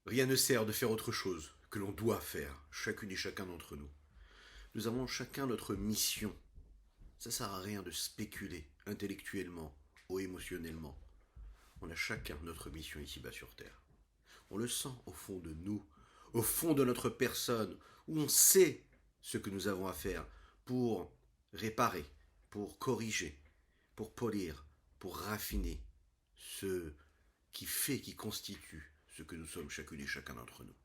Rien ne sert de faire autre chose que l'on doit faire, chacune et chacun d'entre nous. Nous avons chacun notre mission. Ça sert à rien de spéculer intellectuellement ou émotionnellement. On a chacun notre mission ici-bas sur Terre. On le sent au fond de nous, au fond de notre personne, où on sait ce que nous avons à faire pour réparer, pour corriger, pour polir, pour raffiner ce qui constitue ce que nous sommes chacune et chacun d'entre nous.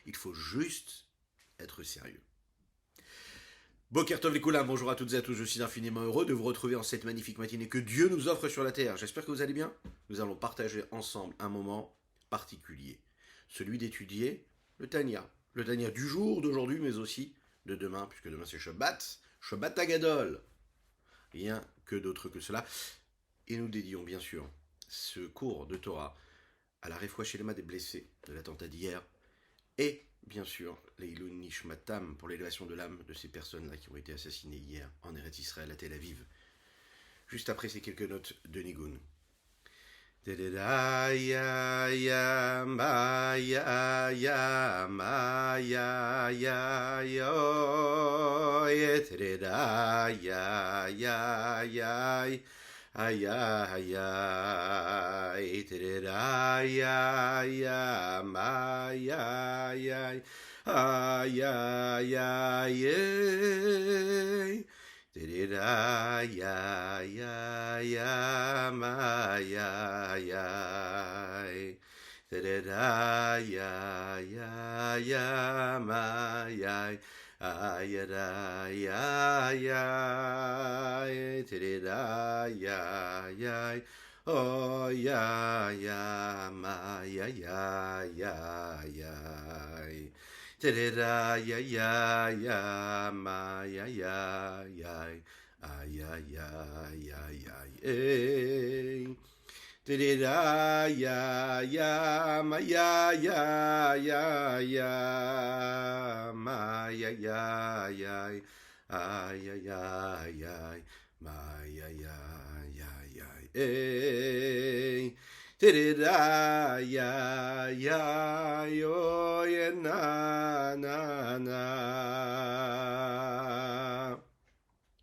Il faut juste être sérieux. Boker Tov Likoulam, bonjour à toutes et à tous, je suis infiniment heureux de vous retrouver en cette magnifique matinée que Dieu nous offre sur la terre. J'espère que vous allez bien. Nous allons partager ensemble un moment particulier, celui d'étudier le Tanya du jour, d'aujourd'hui, mais aussi de demain, puisque demain c'est Shabbat, Shabbat Agadol. Rien que d'autre que cela. Et nous dédions bien sûr ce cours de Torah à la Refoua Shelema des blessés de l'attentat d'hier, et bien sûr les Ilun Nishmatam pour l'élévation de l'âme de ces personnes-là qui ont été assassinées hier en Eretz Israël à Tel Aviv. Juste après ces quelques notes de Nigun. Ya ya ma ya ya ma ya ya yo ya ya ya ay ay ay terera ya ya ma ya ya ay ay ay terera ya ya ya ma ya ya terera ya ya ya ma ya ay ay ay ay terera ya ya oh ya ya ma ya ya ya ya terera ya ya ya ma ya ya ya ay ay ay ay ay terera ya ya ma ya ya ya ya ma ya ya ya ay ay ay ay ma ya ya ya ya terera ya ya yo na na na.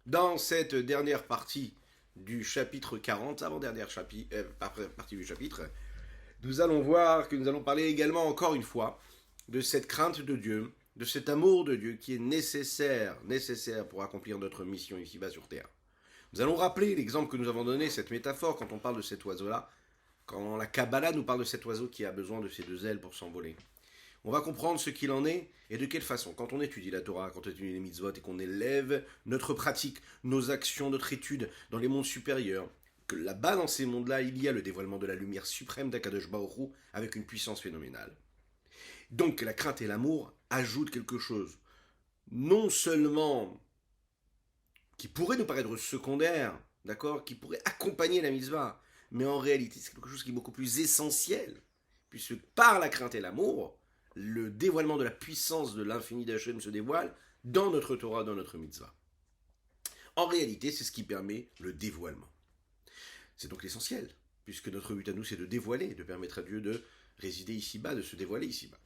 Dans cette dernière partie du chapitre 40, avant-dernière partie du chapitre, nous allons voir que nous allons parler également encore une fois de cette crainte de Dieu, de cet amour de Dieu qui est nécessaire pour accomplir notre mission ici-bas sur Terre. Nous allons rappeler l'exemple que nous avons donné, cette métaphore quand on parle de cet oiseau-là, quand la Kabbalah nous parle de cet oiseau qui a besoin de ses deux ailes pour s'envoler. On va comprendre ce qu'il en est et de quelle façon. Quand on étudie la Torah, quand on étudie les mitzvot et qu'on élève notre pratique, nos actions, notre étude dans les mondes supérieurs, que là-bas dans ces mondes-là, il y a le dévoilement de la lumière suprême d'Akadosh Baruch Hu avec une puissance phénoménale. Donc la crainte et l'amour ajoutent quelque chose, non seulement qui pourrait nous paraître secondaire, d'accord, qui pourrait accompagner la mitzvah, mais en réalité c'est quelque chose qui est beaucoup plus essentiel, puisque par la crainte et l'amour, le dévoilement de la puissance de l'infini d'Hachem se dévoile dans notre Torah, dans notre mitzvah. En réalité, c'est ce qui permet le dévoilement. C'est donc l'essentiel, puisque notre but à nous, c'est de dévoiler, de permettre à Dieu de résider ici-bas, de se dévoiler ici-bas.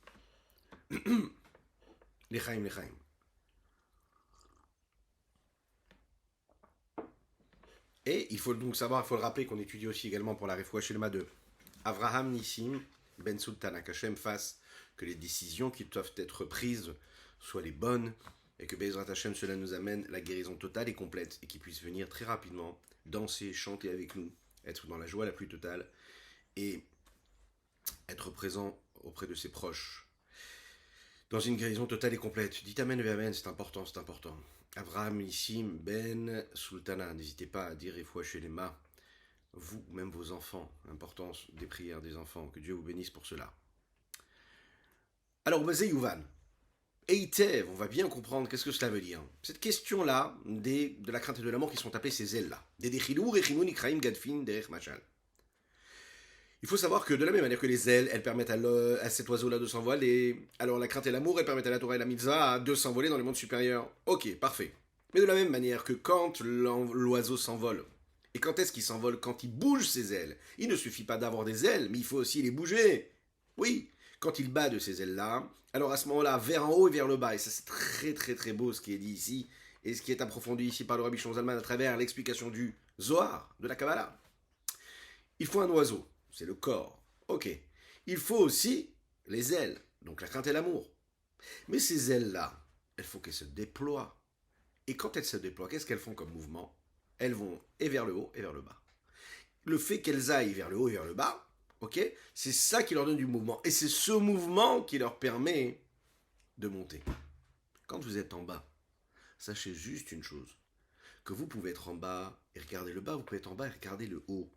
L'Echaim. Et il faut donc savoir, il faut le rappeler qu'on étudie aussi également pour la Refoua Shelema de Avraham Nissim Ben Sultan, qu'Hachem fasse que les décisions qui doivent être prises soient les bonnes et que Bezrat Hashem cela nous amène la guérison totale et complète et qu'il puisse venir très rapidement danser, chanter avec nous, être dans la joie la plus totale et être présent auprès de ses proches dans une guérison totale et complète. Dites Amen et Amen, c'est important, c'est important. Avraham Nissim Ben Sultana, n'hésitez pas à dire Refoua Shelema, vous, même vos enfants, l'importance des prières des enfants, que Dieu vous bénisse pour cela. Alors, Mazé Youvan, Eitev, on va bien comprendre qu'est-ce que cela veut dire. Cette question-là, de la crainte et de l'amour qui sont appelées ces ailes-là. Des Dechilou, Rechinou, Nikraim, Gadfin, Derech Machal. Il faut savoir que de la même manière que les ailes, elles permettent à cet oiseau-là de s'envoler, alors la crainte et l'amour, elles permettent à la Torah et la Mitzvah de s'envoler dans les mondes supérieurs. Ok, parfait. Mais de la même manière que quand l'oiseau s'envole, et quand est-ce qu'il s'envole? Quand il bouge ses ailes. Il ne suffit pas d'avoir des ailes, mais il faut aussi les bouger. Oui, quand il bat de ces ailes-là, alors à ce moment-là, vers en haut et vers le bas, et ça c'est très très très beau ce qui est dit ici, et ce qui est approfondi ici par le Rabbi Shlomo Zalman à travers l'explication du Zohar, de la Kabbalah. Il faut un oiseau, c'est le corps, ok. Il faut aussi les ailes, donc la crainte et l'amour. Mais ces ailes-là, il faut qu'elles se déploient. Et quand elles se déploient, qu'est-ce qu'elles font comme mouvement? Elles vont et vers le haut et vers le bas. Le fait qu'elles aillent vers le haut et vers le bas, ok, c'est ça qui leur donne du mouvement. Et c'est ce mouvement qui leur permet de monter. Quand vous êtes en bas, sachez juste une chose, que vous pouvez être en bas et regarder le bas, vous pouvez être en bas et regarder le haut.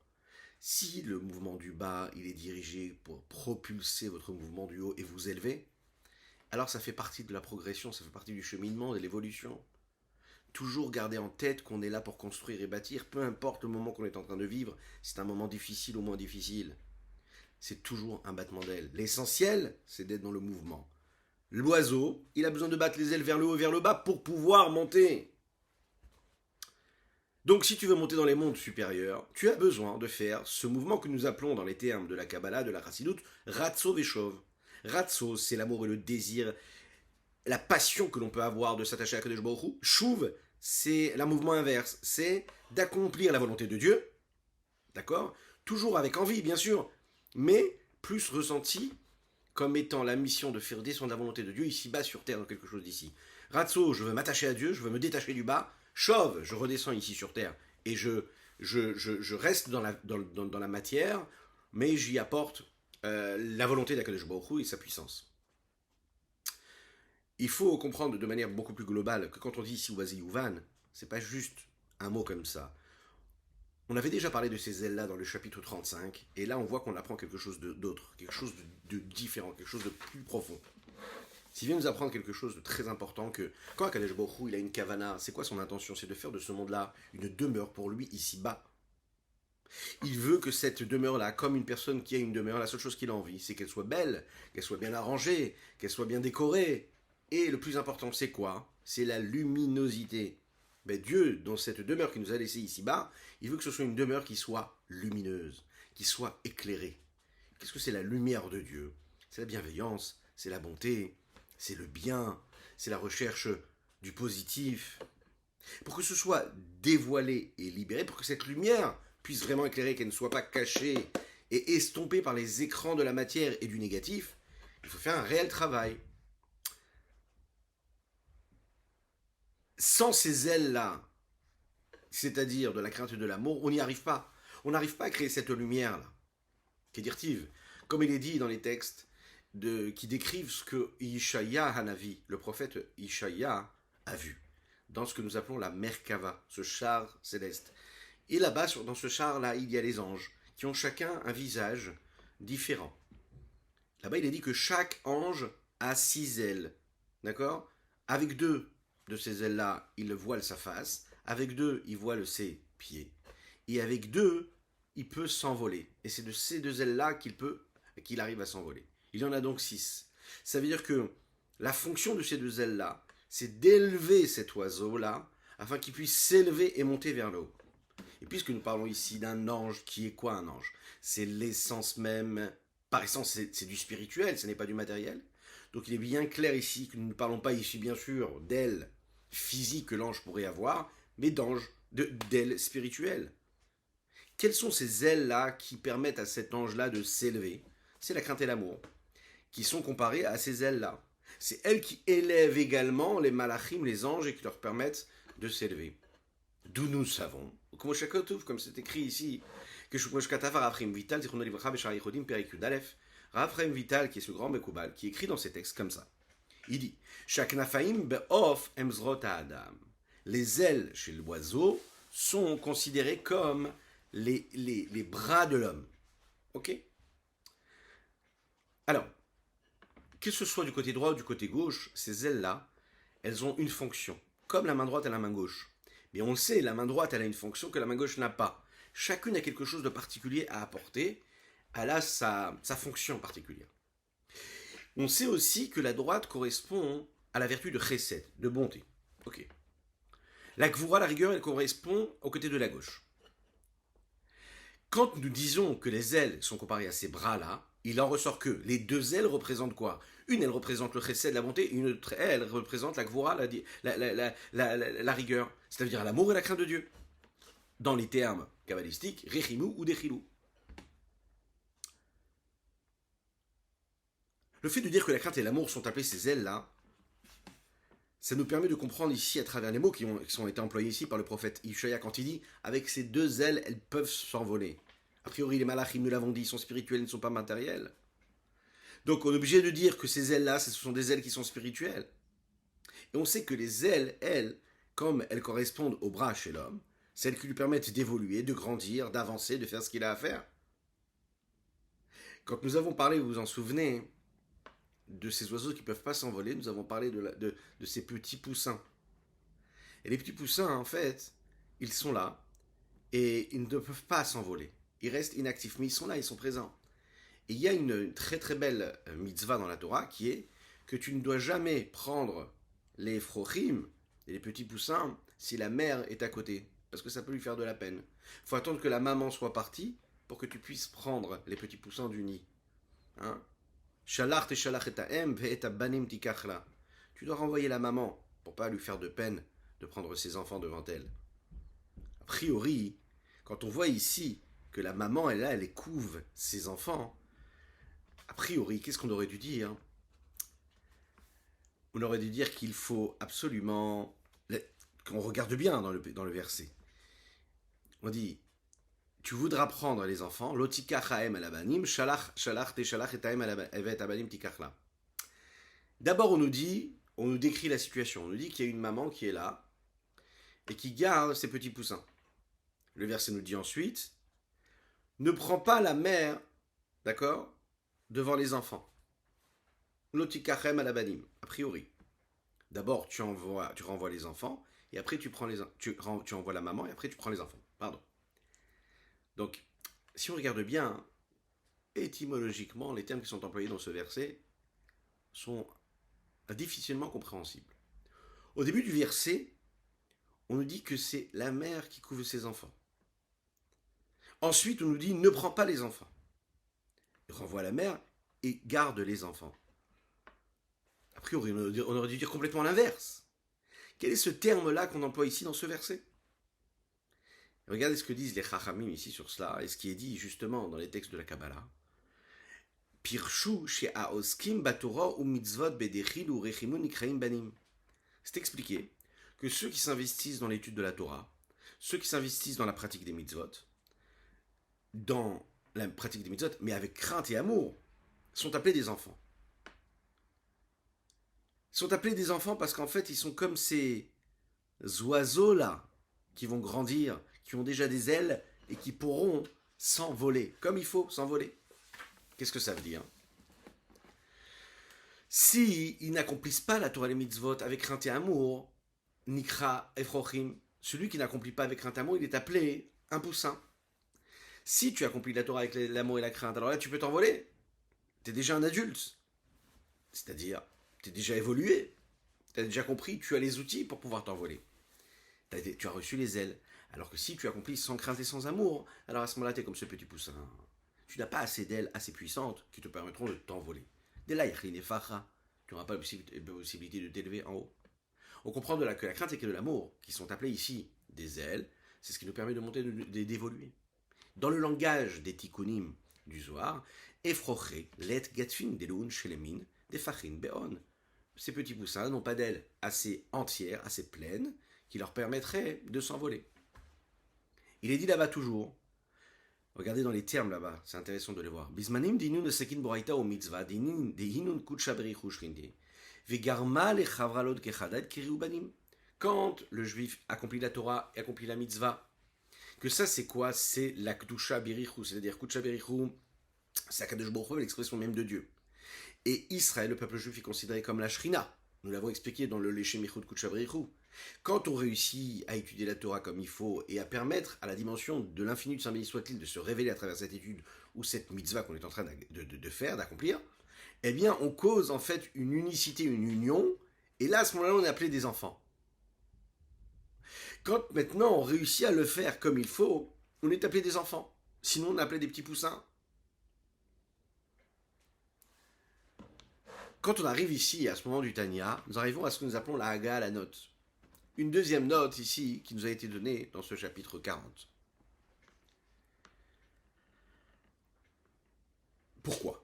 Si le mouvement du bas, il est dirigé pour propulser votre mouvement du haut et vous élever, alors ça fait partie de la progression, ça fait partie du cheminement, de l'évolution. Toujours garder en tête qu'on est là pour construire et bâtir, peu importe le moment qu'on est en train de vivre, c'est un moment difficile ou moins difficile. C'est toujours un battement d'ailes. L'essentiel, c'est d'être dans le mouvement. L'oiseau, il a besoin de battre les ailes vers le haut et vers le bas pour pouvoir monter. Donc si tu veux monter dans les mondes supérieurs, tu as besoin de faire ce mouvement que nous appelons dans les termes de la Kabbalah, de la Chassidut, Ratso Veshov. Ratso, c'est l'amour et le désir, la passion que l'on peut avoir de s'attacher à Kadosh Baruch Hu. Shuv, c'est le mouvement inverse, c'est d'accomplir la volonté de Dieu, d'accord? Toujours avec envie, bien sûr, mais plus ressenti comme étant la mission de faire descendre la volonté de Dieu ici-bas sur terre, dans quelque chose d'ici. Ratso, je veux m'attacher à Dieu, je veux me détacher du bas. Shov, je redescends ici sur terre et je reste dans la matière, mais j'y apporte la volonté d'Akadosh Baruch Hu et sa puissance. Il faut comprendre de manière beaucoup plus globale que quand on dit ici Wazi Yuvan, c'est pas juste un mot comme ça. On avait déjà parlé de ces ailes-là dans le chapitre 35, et là on voit qu'on apprend quelque chose d'autre, quelque chose de différent, quelque chose de plus profond. S'il vient nous apprendre quelque chose de très important, que quand Akadosh Baruch Hu, il a une kavana, c'est quoi son intention? C'est de faire de ce monde-là une demeure pour lui ici-bas. Il veut que cette demeure-là, comme une personne qui a une demeure, la seule chose qu'il a envie, c'est qu'elle soit belle, qu'elle soit bien arrangée, qu'elle soit bien décorée. Et le plus important, c'est quoi? C'est la luminosité. Mais Dieu, dans cette demeure qu'il nous a laissée ici-bas, il veut que ce soit une demeure qui soit lumineuse, qui soit éclairée. Qu'est-ce que c'est la lumière de Dieu? C'est la bienveillance, c'est la bonté, c'est le bien, c'est la recherche du positif. Pour que ce soit dévoilé et libéré, pour que cette lumière puisse vraiment éclairer, qu'elle ne soit pas cachée et estompée par les écrans de la matière et du négatif, il faut faire un réel travail. Sans ces ailes-là, c'est-à-dire de la crainte et de l'amour, on n'y arrive pas. On n'arrive pas à créer cette lumière-là, qui est directive. Comme il est dit dans les textes qui décrivent ce que Ishaïa Hanavi, le prophète Ishaïa, a vu, dans ce que nous appelons la Merkava, ce char céleste. Et là-bas, dans ce char-là, il y a les anges, qui ont chacun un visage différent. Là-bas, il est dit que chaque ange a 6 ailes, d'accord? Avec 2 de ces ailes-là, il voile sa face. Avec 2, il voile ses pieds. Et avec 2, il peut s'envoler. Et c'est de ces 2 ailes-là qu'il arrive à s'envoler. Il y en a donc 6. Ça veut dire que la fonction de ces 2 ailes-là, c'est d'élever cet oiseau-là, afin qu'il puisse s'élever et monter vers le haut. Et puisque nous parlons ici d'un ange, qui est quoi un ange? C'est l'essence même. Par essence, c'est du spirituel, ce n'est pas du matériel. Donc il est bien clair ici que nous ne parlons pas ici, bien sûr, d'ailes physiques que l'ange pourrait avoir, mais d'ailes spirituelles. Quelles sont ces ailes-là qui permettent à cet ange-là de s'élever? C'est la crainte et l'amour, qui sont comparées à ces ailes-là. C'est elles qui élèvent également les malachim, les anges, et qui leur permettent de s'élever. D'où nous savons, comme c'est écrit ici, que Rav Chaim Vital, qui est ce grand Mekoubal, qui écrit dans ses textes comme ça. Il dit les ailes chez l'oiseau sont considérées comme les bras de l'homme. Ok? Alors, que ce soit du côté droit ou du côté gauche, ces ailes-là, elles ont une fonction, comme la main droite et la main gauche. Mais on le sait, la main droite, elle a une fonction que la main gauche n'a pas. Chacune a quelque chose de particulier à apporter, elle a sa fonction particulière. On sait aussi que la droite correspond à la vertu de chesed, de bonté. Ok. La gvoura, la rigueur, elle correspond au côté de la gauche. Quand nous disons que les ailes sont comparées à ces bras-là, il en ressort que les deux ailes représentent quoi? Une, elle représente le chesed, la bonté, une autre, elle représente la gvura, la rigueur, c'est-à-dire l'amour et la crainte de Dieu. Dans les termes kabbalistiques, rechimu ou dechilou. Le fait de dire que la crainte et l'amour sont appelés ces ailes-là, ça nous permet de comprendre ici, à travers les mots qui ont été employés ici par le prophète Ishaya, quand il dit « avec ces deux ailes, elles peuvent s'envoler ». A priori, les malachim, nous l'avons dit, sont spirituels, ne sont pas matériels. Donc on est obligé de dire que ces ailes-là, ce sont des ailes qui sont spirituelles. Et on sait que les ailes, elles, comme elles correspondent aux bras chez l'homme, celles qui lui permettent d'évoluer, de grandir, d'avancer, de faire ce qu'il a à faire. Quand nous avons parlé, vous vous en souvenez, de ces oiseaux qui ne peuvent pas s'envoler, nous avons parlé de ces petits poussins. Et les petits poussins, en fait, ils sont là, et ils ne peuvent pas s'envoler. Ils restent inactifs, mais ils sont là, ils sont présents. Et il y a une très très belle mitzvah dans la Torah qui est que tu ne dois jamais prendre les frochim, les petits poussins, si la mère est à côté, parce que ça peut lui faire de la peine. Il faut attendre que la maman soit partie pour que tu puisses prendre les petits poussins du nid. Hein? Shalach te shalach et ha'em ve'et banim tikachla. Tu dois renvoyer la maman pour pas lui faire de peine de prendre ses enfants devant elle. A priori, quand on voit ici que la maman est là, elle couve ses enfants, a priori, qu'est-ce qu'on aurait dû dire? On aurait dû dire qu'il faut absolument qu'on regarde bien dans le verset. On dit tu voudras prendre les enfants, lotika chaem alabanim, shalach te shalach et taem evet abanim tikachla. D'abord, on nous décrit la situation. On nous dit qu'il y a une maman qui est là et qui garde ses petits poussins. Le verset nous dit ensuite ne prends pas la mère, d'accord, devant les enfants. Lotika chaem alabanim, a priori. D'abord, tu renvoies les enfants et après tu envoies la maman et après tu prends les enfants. Pardon. Donc, si on regarde bien, étymologiquement, les termes qui sont employés dans ce verset sont difficilement compréhensibles. Au début du verset, on nous dit que c'est la mère qui couve ses enfants. Ensuite, on nous dit ne prends pas les enfants. Renvoie la mère et garde les enfants. A priori, on aurait dû dire complètement l'inverse. Quel est ce terme-là qu'on emploie ici dans ce verset? Regardez ce que disent les Chachamim ici sur cela, et ce qui est dit justement dans les textes de la Kabbalah. Pirshu she'aoskim batorah ou mitzvot bedechil ou rechimun nikraim banim. C'est expliqué que ceux qui s'investissent dans l'étude de la Torah, ceux qui s'investissent dans la pratique des mitzvot, mais avec crainte et amour, sont appelés des enfants. Ils sont appelés des enfants parce qu'en fait, ils sont comme ces oiseaux-là qui vont grandir, qui ont déjà des ailes et qui pourront s'envoler, comme il faut s'envoler. Qu'est-ce que ça veut dire? Si ils n'accomplissent pas la Torah et les mitzvot avec crainte et amour, Nikra Efrochim, celui qui n'accomplit pas avec crainte et amour, il est appelé un poussin. Si tu accomplis la Torah avec l'amour et la crainte, alors là tu peux t'envoler. Tu es déjà un adulte. C'est-à-dire, tu es déjà évolué. Tu as déjà compris, tu as les outils pour pouvoir t'envoler. Tu as reçu les ailes. Alors que si tu accomplis sans crainte et sans amour, alors à ce moment-là, tu es comme ce petit poussin. Tu n'as pas assez d'ailes assez puissantes qui te permettront de t'envoler. Dès là, tu n'auras pas la possibilité de t'élever en haut. On comprend que la crainte et que de l'amour, qui sont appelés ici des ailes, c'est ce qui nous permet de monter, d'évoluer. Dans le langage des tikkunim du Zohar, Efroché, let gatfin deloun shelemin, defachin beon. Ces petits poussins n'ont pas d'ailes assez entières, assez pleines, qui leur permettraient de s'envoler. Il est dit là-bas toujours, regardez dans les termes là-bas, c'est intéressant de les voir. Bismanim dinun sekin boraita o mitzvah, dinun kutsha berichu shrindi, vegarma le chavralod kechadad kiriu banim. Quand le juif accomplit la Torah et accomplit la mitzvah, que ça c'est quoi? C'est la kdusha berichu, c'est-à-dire kutsha berichu, c'est Akadosh Baruch Hu, l'expression même de Dieu. Et Israël, le peuple juif, est considéré comme la Shrina. Nous l'avons expliqué dans le Leshem Ichud Kutsha Berichu. Quand on réussit à étudier la Torah comme il faut et à permettre à la dimension de l'infini de Saint béni soit-il de se révéler à travers cette étude ou cette mitzvah qu'on est en train de faire, d'accomplir, eh bien on cause en fait une unicité, une union, et là à ce moment-là on est appelé des enfants. Quand maintenant on réussit à le faire comme il faut, on est appelé des enfants. Sinon on est appelé des petits poussins. Quand on arrive ici, à ce moment du Tanya, nous arrivons à ce que nous appelons la Haga, la note. Une deuxième note ici qui nous a été donnée dans ce chapitre 40. Pourquoi?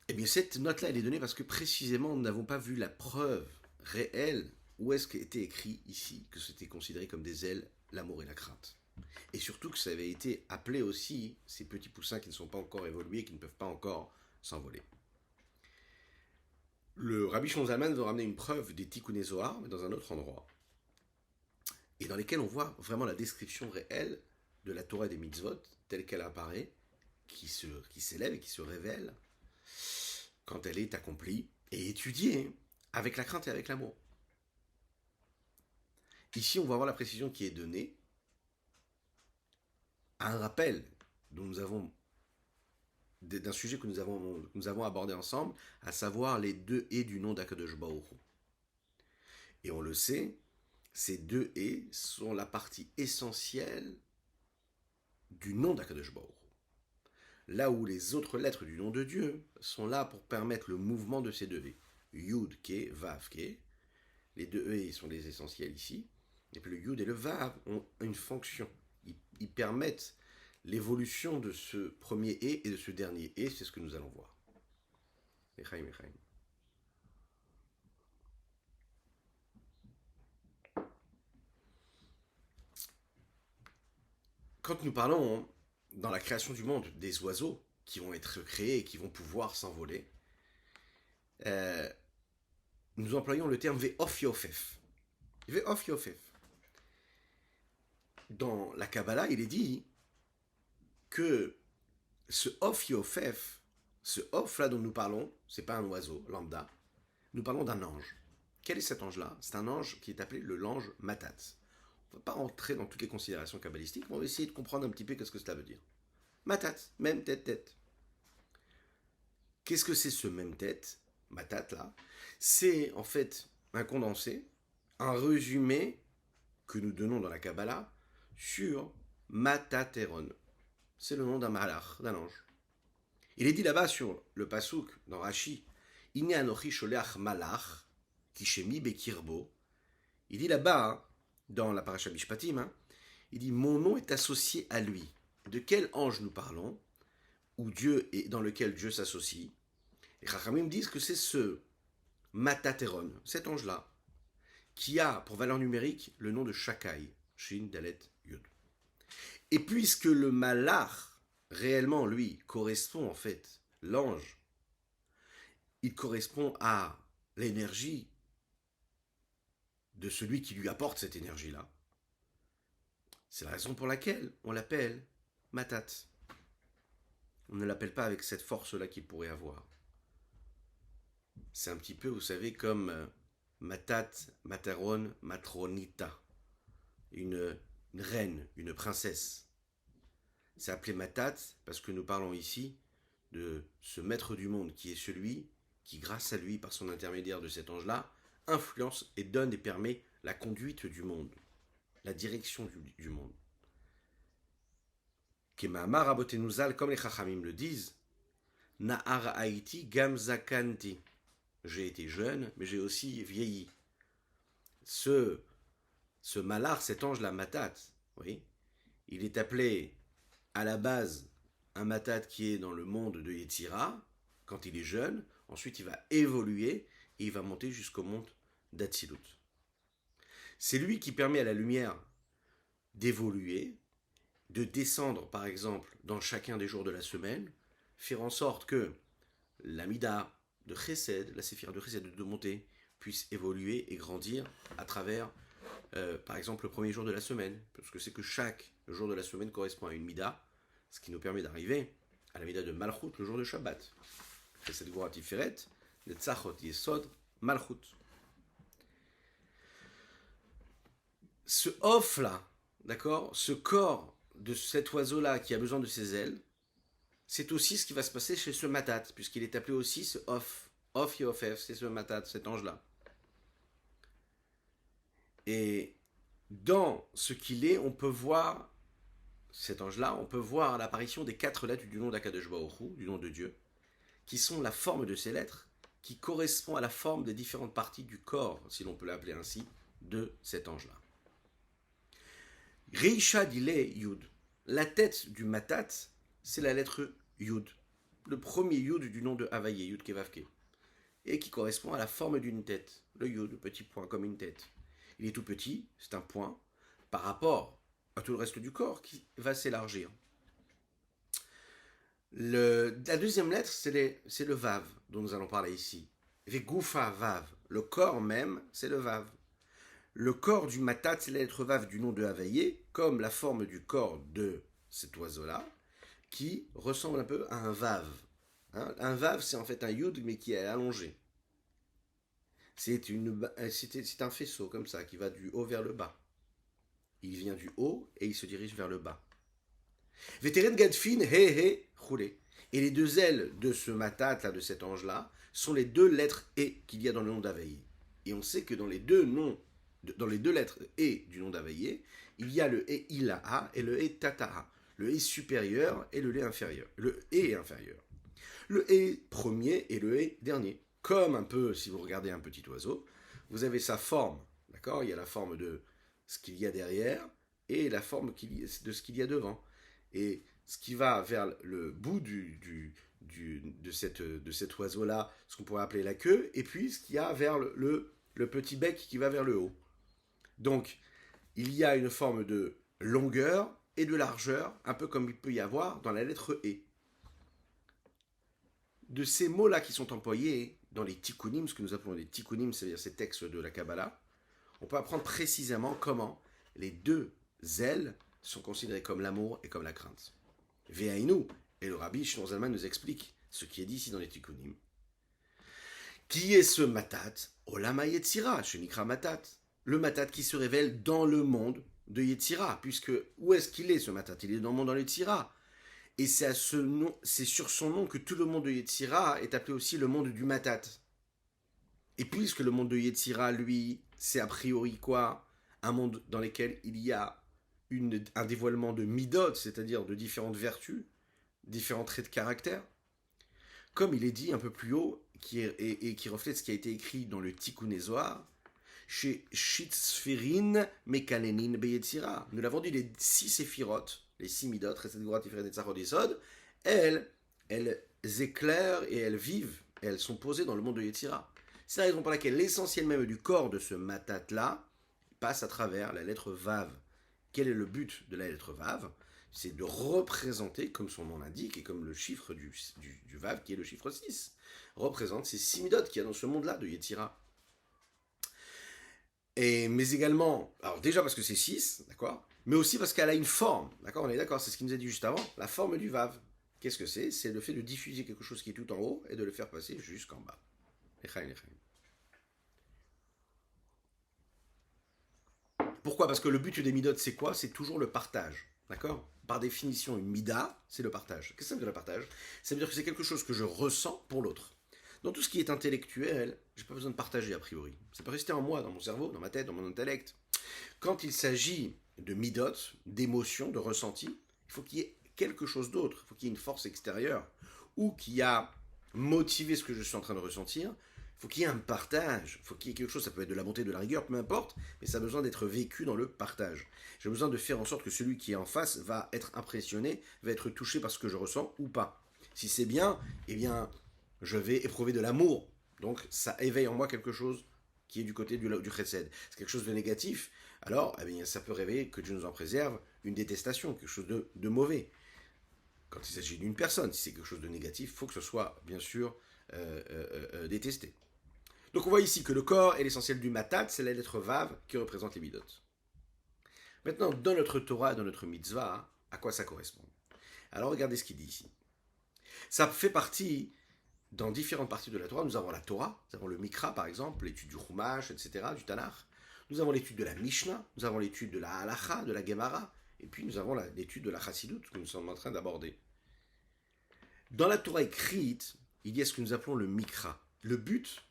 Eh bien, cette note-là, elle est donnée parce que précisément, nous n'avons pas vu la preuve réelle où est-ce qu'était écrit ici que c'était considéré comme des ailes, l'amour et la crainte. Et surtout que ça avait été appelé aussi ces petits poussins qui ne sont pas encore évolués, qui ne peuvent pas encore s'envoler. Le Rabbi Shimon Zalman veut ramener une preuve des Tikkuné Zohar, mais dans un autre endroit, et dans lesquels on voit vraiment la description réelle de la Torah des mitzvot, telle qu'elle apparaît, qui s'élève et qui se révèle quand elle est accomplie et étudiée avec la crainte et avec l'amour. Ici, on va voir la précision qui est donnée à un rappel dont nous avons d'un sujet que nous avons abordé ensemble, à savoir les deux et du nom d'Akadosh Baruch Hu. Et on le sait, ces deux et sont la partie essentielle du nom d'Akadosh Baruch Hu. Là où les autres lettres du nom de Dieu sont là pour permettre le mouvement de ces deux et. Yud, Ke, Vav, Ke. Les deux et sont les essentiels ici. Et puis le Yud et le Vav ont une fonction. Ils permettent l'évolution de ce premier et de ce dernier et, c'est ce que nous allons voir. Echaim, Echaim. Quand nous parlons dans la création du monde des oiseaux qui vont être créés et qui vont pouvoir s'envoler, nous employons le terme Ve'of Yofef. Ve'of Yofef. Dans la Kabbalah, il est dit que ce Of Yofef, ce Of là dont nous parlons, c'est pas un oiseau lambda, nous parlons d'un ange. Quel est cet ange-là? C'est un ange qui est appelé le l'ange Matat. On ne va pas rentrer dans toutes les considérations kabbalistiques, mais on va essayer de comprendre un petit peu ce que cela veut dire. Matat, même tête. Qu'est-ce que c'est ce même tête, Matat là? C'est en fait un condensé, un résumé que nous donnons dans la Kabbalah sur Matateron. C'est le nom d'un malach, d'un ange. Il est dit là-bas sur le pasouk, dans Rashi, Ine anochi sholeach malach, kishemi bekirbo. Il dit là-bas, dans la paracha Mishpatim, il dit mon nom est associé à lui. De quel ange nous parlons, où Dieu est, dans lequel Dieu s'associe? Et Chachamim disent que c'est ce Matateron, cet ange-là, qui a pour valeur numérique le nom de Shakai, Shin, Dalet, Yud. Et puisque le malach, réellement, lui, correspond en fait, l'ange, il correspond à l'énergie de celui qui lui apporte cette énergie-là. C'est la raison pour laquelle on l'appelle Matat. On ne l'appelle pas avec cette force-là qu'il pourrait avoir. C'est un petit peu, vous savez, comme Matat, Mataron, Matronita. Une reine, une princesse. C'est appelé Matat parce que nous parlons ici de ce maître du monde qui est celui qui, grâce à lui, par son intermédiaire de cet ange-là, influence et donne et permet la conduite du monde, la direction du monde. Kemahamar Rabotenouzal, comme les Chachamim le disent, Na'ar Haïti Gamzakanti. J'ai été jeune, mais j'ai aussi vieilli. Ce malach, cet ange, la Matat, oui, il est appelé à la base un Matat qui est dans le monde de Yetzira, quand il est jeune. Ensuite, il va évoluer et il va monter jusqu'au monde d'Atsilut. C'est lui qui permet à la lumière d'évoluer, de descendre, par exemple, dans chacun des jours de la semaine, faire en sorte que l'amida de Chesed, la séphira de Chesed de monter, puisse évoluer et grandir à travers, par exemple, le premier jour de la semaine. Parce que c'est que chaque jour de la semaine correspond à une mida, ce qui nous permet d'arriver à la mida de Malchut le jour de Shabbat. Chesed Gvura Tiferet, Netzachot Yesod, Malchut. Ce off-là, d'accord, ce corps de cet oiseau-là qui a besoin de ses ailes, c'est aussi ce qui va se passer chez ce matat, puisqu'il est appelé aussi ce off. Off Yofef, c'est ce matat, cet ange-là. Et dans ce qu'il est, on peut voir, cet ange-là, on peut voir l'apparition des 4 lettres du nom d'Akadosh Baruch Hu, du nom de Dieu, qui sont la forme de ces lettres, qui correspond à la forme des différentes parties du corps, si l'on peut l'appeler ainsi, de cet ange-là. Reisha dile Yud. La tête du Matat, c'est la lettre Yud. Le premier Yud du nom de Havaïe, Yud Kevavke. Et qui correspond à la forme d'une tête. Le Yud, le petit point comme une tête. Il est tout petit, c'est un point, par rapport à tout le reste du corps qui va s'élargir. La deuxième lettre, c'est le Vav, dont nous allons parler ici. Vegoufa Vav. Le corps même, c'est le Vav. Le corps du Matat, c'est la lettre Vav du nom de Havaïe, comme la forme du corps de cet oiseau-là, qui ressemble un peu à un Vav. Hein, un Vav, c'est en fait un Yud, mais qui est allongé. C'est un faisceau comme ça, qui va du haut vers le bas. Il vient du haut et il se dirige vers le bas. Vétérine Gadfin, he, roulé. Et les deux ailes de ce matat, là, de cet ange-là, sont les deux lettres E qu'il y a dans le nom d'Havaïe. Et on sait que dans les deux lettres E du nom d'Havaïe, il y a le E Ilaha et le E Tataha. Le E supérieur et le E inférieur. Le E inférieur. Le E premier et le E dernier. Comme un peu, si vous regardez un petit oiseau, vous avez sa forme, d'accord? Il y a la forme de ce qu'il y a derrière et la forme de ce qu'il y a devant. Et ce qui va vers le bout de cet oiseau-là, ce qu'on pourrait appeler la queue, et puis ce qu'il y a vers le petit bec qui va vers le haut. Donc, il y a une forme de longueur et de largeur, un peu comme il peut y avoir dans la lettre E. De ces mots-là qui sont employés dans les tikkunim, ce que nous appelons les tikkunim, c'est-à-dire ces textes de la Kabbalah, on peut apprendre précisément comment les deux ailes sont considérées comme l'amour et comme la crainte. Ve'ainu, et le rabbi Shlomo Zalman nous explique ce qui est dit ici dans les tikkunim. Qui est ce matat? Olama Yetzira, shenikra matat. Le matat qui se révèle dans le monde de Yetzira, puisque où est-ce qu'il est ce matat? Il est dans le monde dans le Yetzira. Et c'est sur son nom que tout le monde de Yetzira est appelé aussi le monde du Matat. Et puisque le monde de Yetzira, lui, c'est a priori quoi? Un monde dans lequel il y a un dévoilement de midot, c'est-à-dire de différentes vertus, différents traits de caractère. Comme il est dit un peu plus haut, qui reflète ce qui a été écrit dans le Tikkun Zohar, chez Shitzferin Mekanenin Beyetzira. Nous l'avons dit, les 6 séphirotes, les 6 midot, Chesed Gvura Tiferet Netzach Hod Yesod, elles éclairent et elles vivent, et elles sont posées dans le monde de Yetzira. C'est la raison pour laquelle l'essentiel même du corps de ce matat-là passe à travers la lettre Vav. Quel est le but de la lettre Vav? C'est de représenter, comme son nom l'indique, et comme le chiffre du Vav, qui est le chiffre 6, représente ces 6 midot qu'il y a dans ce monde-là de Yetzira. Mais également, alors déjà parce que c'est 6, d'accord, mais aussi parce qu'elle a une forme, d'accord, on est d'accord, c'est ce qu'il nous a dit juste avant, la forme du Vav. Qu'est-ce que c'est? C'est le fait de diffuser quelque chose qui est tout en haut et de le faire passer jusqu'en bas. Pourquoi? Parce que le but des midot, c'est quoi? C'est toujours le partage, d'accord? Par définition, une mida, c'est le partage. Qu'est-ce que ça veut dire le partage? Ça veut dire que c'est quelque chose que je ressens pour l'autre. Dans tout ce qui est intellectuel, j'ai pas besoin de partager a priori. Ça peut rester en moi, dans mon cerveau, dans ma tête, dans mon intellect. Quand il s'agit de midot, d'émotions, de ressenti, il faut qu'il y ait quelque chose d'autre. Il faut qu'il y ait une force extérieure ou qui a motivé ce que je suis en train de ressentir. Il faut qu'il y ait un partage. Il faut qu'il y ait quelque chose, ça peut être de la bonté, de la rigueur, peu importe, mais ça a besoin d'être vécu dans le partage. J'ai besoin de faire en sorte que celui qui est en face va être impressionné, va être touché par ce que je ressens ou pas. Si c'est bien, eh bien, je vais éprouver de l'amour. Donc, ça éveille en moi quelque chose qui est du côté du chesed. C'est quelque chose de négatif. Alors, eh bien, ça peut réveiller, que Dieu nous en préserve, une détestation, quelque chose de mauvais. Quand il s'agit d'une personne, si c'est quelque chose de négatif, il faut que ce soit, bien sûr, détesté. Donc, on voit ici que le corps est l'essentiel du matat, c'est la lettre Vav qui représente les midot. Maintenant, dans notre Torah, dans notre mitzvah, à quoi ça correspond? Alors, regardez ce qu'il dit ici. Ça fait partie... Dans différentes parties de la Torah, nous avons la Torah, nous avons le Mikra par exemple, l'étude du Chumash, etc., du Tanakh. Nous avons l'étude de la Mishnah, nous avons l'étude de la Halacha, de la Gemara, et puis nous avons l'étude de la Chassidut que nous sommes en train d'aborder. Dans la Torah écrite, il y a ce que nous appelons le Mikra. Le but,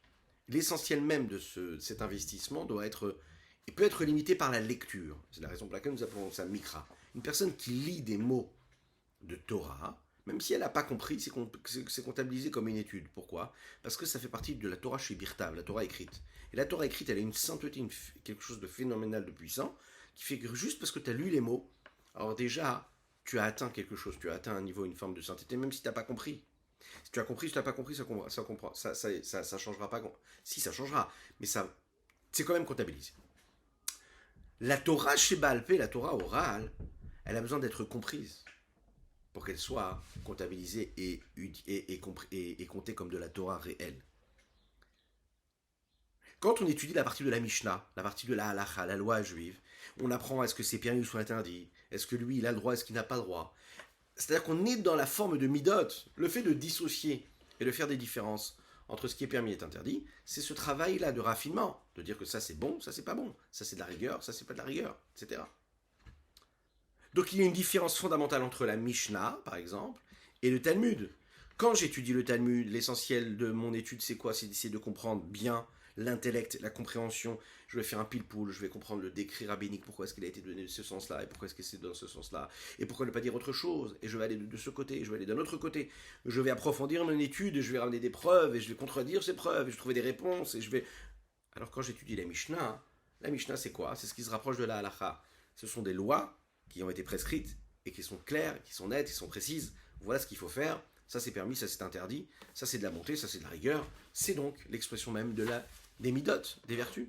l'essentiel même de cet investissement peut être limité par la lecture. C'est la raison pour laquelle nous appelons ça Mikra. Une personne qui lit des mots de Torah, Même si elle n'a pas compris, c'est comptabilisé comme une étude. Pourquoi? Parce que ça fait partie de la Torah chez Birtav, la Torah écrite. Et la Torah écrite, elle a une sainteté, quelque chose de phénoménal, de puissant, qui fait que juste parce que tu as lu les mots, alors déjà, tu as atteint quelque chose, tu as atteint un niveau, une forme de sainteté, même si tu n'as pas compris. Si tu as compris, si tu n'as pas compris, ça changera pas. Si, ça changera, mais ça, c'est quand même comptabilisé. La Torah chez Baal Pé, la Torah orale, elle a besoin d'être comprise pour qu'elle soit comptabilisée et comptée comme de la Torah réelle. Quand on étudie la partie de la Mishnah, la partie de la Halacha, la loi juive, on apprend est-ce que c'est permis ou soit interdit, est-ce que lui il a le droit, est-ce qu'il n'a pas le droit. C'est-à-dire qu'on est dans la forme de midot, le fait de dissocier et de faire des différences entre ce qui est permis et interdit, c'est ce travail-là de raffinement, de dire que ça c'est bon, ça c'est pas bon, ça c'est de la rigueur, ça c'est pas de la rigueur, etc. Donc il y a une différence fondamentale entre la Mishnah, par exemple, et le Talmud. Quand j'étudie le Talmud, l'essentiel de mon étude, c'est quoi? C'est d'essayer de comprendre bien l'intellect, la compréhension. Je vais faire un pile-poule, je vais comprendre le décret rabbinique, pourquoi est-ce qu'il a été donné de ce sens-là, et pourquoi est-ce que c'est dans ce sens-là, et pourquoi ne pas dire autre chose, et je vais aller de ce côté, je vais aller d'un autre côté. Je vais approfondir mon étude, et je vais ramener des preuves, et je vais contredire ces preuves, et je vais trouver des réponses, et je vais... Alors quand j'étudie la Mishnah c'est quoi? C'est ce qui se rapproche de la halacha. Ce sont des lois qui ont été prescrites et qui sont claires, qui sont nettes, qui sont précises. Voilà ce qu'il faut faire. Ça c'est permis, ça c'est interdit. Ça c'est de la bonté, ça c'est de la rigueur. C'est donc l'expression même des midot, des vertus.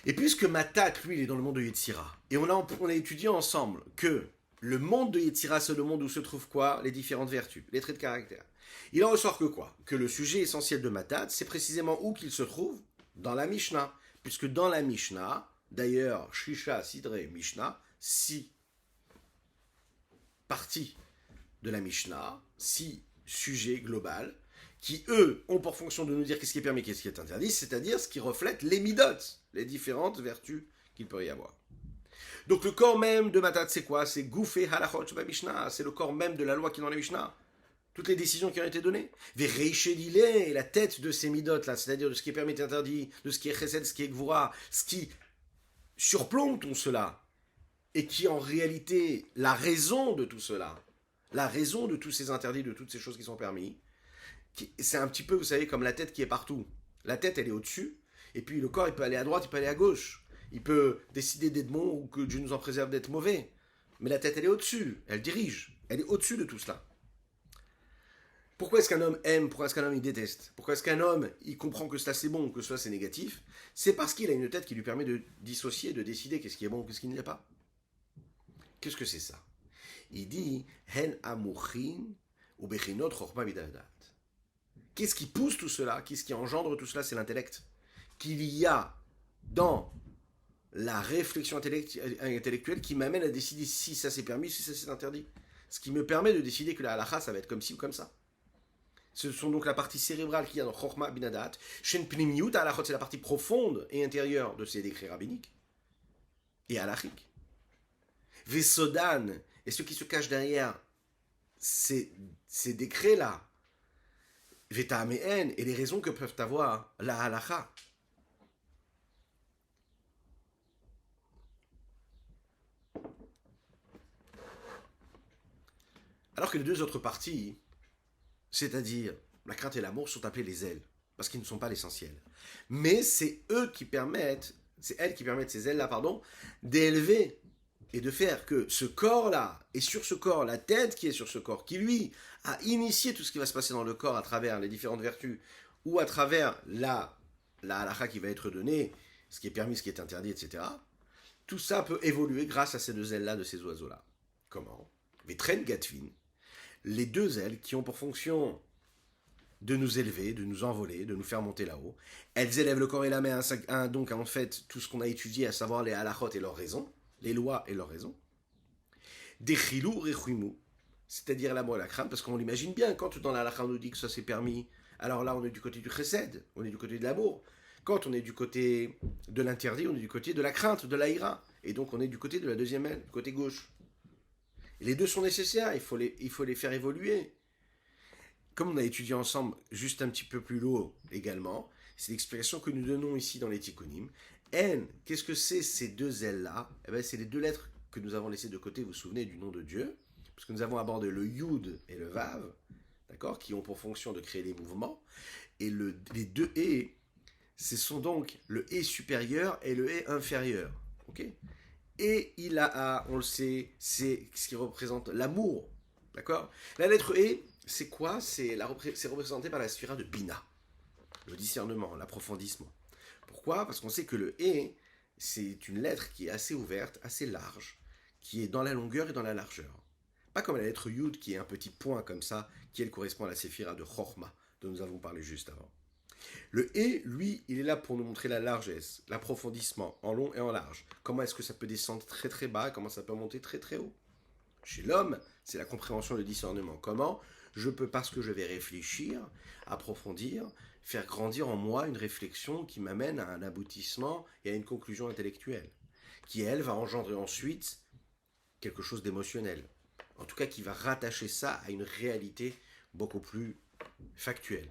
Et puisque Matat, lui, il est dans le monde de Yetzira, et on a étudié ensemble que le monde de Yetzira, c'est le monde où se trouvent quoi? Les différentes vertus, les traits de caractère. Il en ressort que quoi? Que le sujet essentiel de Matat, c'est précisément où qu'il se trouve? Dans la Mishnah. Puisque dans la Mishnah, d'ailleurs, Shisha, Sidre, Mishnah, 6 parties de la Mishnah, 6 sujets globaux, qui eux ont pour fonction de nous dire qu'est-ce qui est permis, qu'est-ce qui est interdit, c'est-à-dire ce qui reflète les midot, les différentes vertus qu'il peut y avoir. Donc le corps même de Matat, c'est quoi? C'est Goufé Halachot Sheba Mishnah, c'est le corps même de la loi qui est dans la Mishnah. Toutes les décisions qui ont été données. Vereishedile, la tête de ces midot là, c'est-à-dire de ce qui est permis et interdit, de ce qui est chesed, ce qui est gvura, ce qui surplombe tout cela, et qui est en réalité la raison de tout cela, la raison de tous ces interdits, de toutes ces choses qui sont permises. C'est un petit peu, vous savez, comme la tête qui est partout. La tête, elle est au-dessus, et puis le corps, il peut aller à droite, il peut aller à gauche. Il peut décider d'être bon ou que Dieu nous en préserve d'être mauvais. Mais la tête, elle est au-dessus, elle dirige, elle est au-dessus de tout cela. Pourquoi est-ce qu'un homme aime? Pourquoi est-ce qu'un homme il déteste? Pourquoi est-ce qu'un homme il comprend que cela c'est bon ou que cela c'est négatif? C'est parce qu'il a une tête qui lui permet de dissocier, de décider qu'est-ce qui est bon ou qu'est-ce qui ne l'est pas. Qu'est-ce que c'est ça? Il dit Hen amuchin ou bechinot chorma midadat. Qu'est-ce qui pousse tout cela? Qu'est-ce qui engendre tout cela? C'est l'intellect. Qu'il y a dans la réflexion intellectuelle qui m'amène à décider si ça c'est permis, si ça c'est interdit. Ce qui me permet de décider que la halakha ça va être comme ci ou comme ça. Ce sont donc la partie cérébrale qu'il y a dans Chorma Binadat. Shen Pnimiyut, halachot, c'est la partie profonde et intérieure de ces décrets rabbiniques et halachiques. Vesodan, et ce qui se cache derrière ces décrets-là, Vetaameen, et les raisons que peuvent avoir la halacha. Alors que les deux autres parties, c'est-à-dire la crainte et l'amour, sont appelées les ailes, parce qu'ils ne sont pas l'essentiel. Mais c'est elles qui permettent ces ailes-là, d'élever et de faire que ce corps-là, et sur ce corps, la tête qui est sur ce corps, qui lui a initié tout ce qui va se passer dans le corps à travers les différentes vertus, ou à travers la halakha qui va être donnée, ce qui est permis, ce qui est interdit, etc. Tout ça peut évoluer grâce à ces deux ailes-là de ces oiseaux-là. Comment? Vetren Gatvin, les deux ailes qui ont pour fonction de nous élever, de nous envoler, de nous faire monter là-haut. Elles élèvent le corps et la main, donc en fait tout ce qu'on a étudié, à savoir les halachot et leurs raisons, les lois et leurs raisons. Des chilou rechuimu, c'est-à-dire l'amour et la crainte, parce qu'on l'imagine bien, quand dans la halakha on nous dit que ça c'est permis, alors là on est du côté du chesed, on est du côté de l'amour. Quand on est du côté de l'interdit, on est du côté de la crainte, de l'aïra. Et donc on est du côté de la deuxième aile, du côté gauche. Et les deux sont nécessaires, il faut les faire évoluer. Comme on a étudié ensemble juste un petit peu plus haut également, c'est l'explication que nous donnons ici dans les Tikkunim. N, qu'est-ce que c'est ces deux ailes-là? Eh bien, c'est les deux lettres que nous avons laissées de côté, vous vous souvenez du nom de Dieu, parce que nous avons abordé le Yud et le Vav, d'accord, qui ont pour fonction de créer des mouvements, et les deux et, ce sont donc le et supérieur et le et inférieur. Ok. Et il a, on le sait, c'est ce qui représente l'amour. D'accord. La lettre E, c'est quoi? C'est représenté par la sphira de Bina, le discernement, l'approfondissement. Pourquoi? Parce qu'on sait que le E, c'est une lettre qui est assez ouverte, assez large, qui est dans la longueur et dans la largeur. Pas comme la lettre Yud qui est un petit point comme ça, qui elle correspond à la séphira de Chorma, dont nous avons parlé juste avant. Le E, lui, il est là pour nous montrer la largesse, l'approfondissement, en long et en large. Comment est-ce que ça peut descendre très très bas, comment ça peut monter très très haut. Chez l'homme, c'est la compréhension, le discernement. Comment je peux, parce que je vais réfléchir, approfondir, faire grandir en moi une réflexion qui m'amène à un aboutissement et à une conclusion intellectuelle, qui, elle, va engendrer ensuite quelque chose d'émotionnel. En tout cas, qui va rattacher ça à une réalité beaucoup plus factuelle.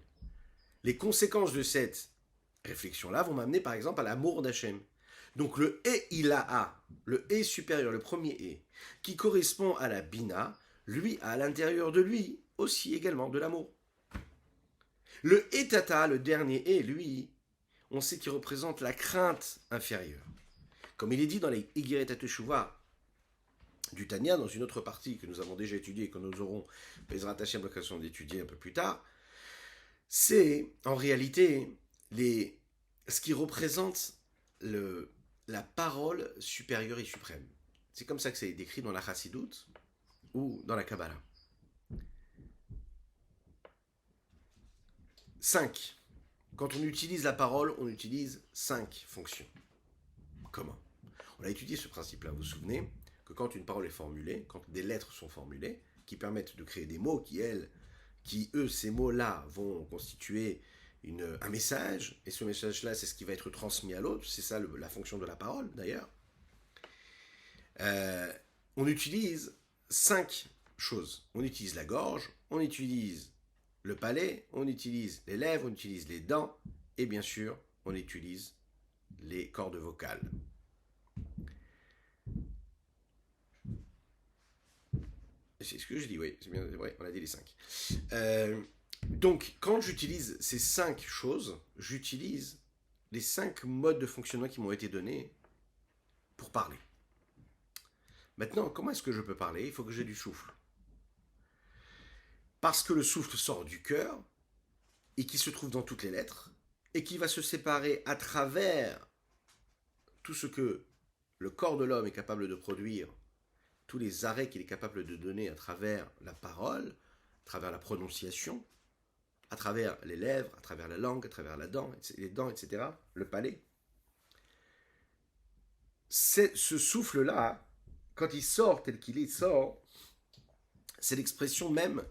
Les conséquences de cette réflexion-là vont m'amener par exemple à l'amour d'Hachem. Donc le E ilaha, le E supérieur, le premier E, qui correspond à la Bina, lui a à l'intérieur de lui aussi également de l'amour. Le E tata, le dernier E, lui, on sait qu'il représente la crainte inférieure. Comme il est dit dans les Igeret HaTeshuvah du Tanya, dans une autre partie que nous avons déjà étudiée et que nous aurons Bezrat Hashem l'occasion d'étudier un peu plus tard, c'est en réalité ce qui représente la parole supérieure et suprême. C'est comme ça que c'est décrit dans la Chassidoute ou dans la Kabbalah. 5. Quand on utilise la parole, on utilise 5 fonctions. Comment? On a étudié ce principe-là, vous vous souvenez que quand une parole est formulée, quand des lettres sont formulées, qui permettent de créer des mots qui eux, ces mots-là, vont constituer un message, et ce message-là, c'est ce qui va être transmis à l'autre, c'est ça la fonction de la parole, d'ailleurs. On utilise 5 choses. On utilise la gorge, on utilise le palais, on utilise les lèvres, on utilise les dents, et bien sûr, on utilise les cordes vocales. C'est ce que je dis, oui, c'est bien, ouais, on a dit les 5. Donc, quand j'utilise ces 5 choses, j'utilise les 5 modes de fonctionnement qui m'ont été donnés pour parler. Maintenant, comment est-ce que je peux parler? Il faut que j'ai du souffle. Parce que le souffle sort du cœur, et qui se trouve dans toutes les lettres, et qui va se séparer à travers tout ce que le corps de l'homme est capable de produire, tous les arrêts qu'il est capable de donner à travers la parole, à travers la prononciation, à travers les lèvres, à travers la langue, à travers les dents, etc., le palais. Ce souffle-là, quand il sort tel qu'il sort, c'est l'expression même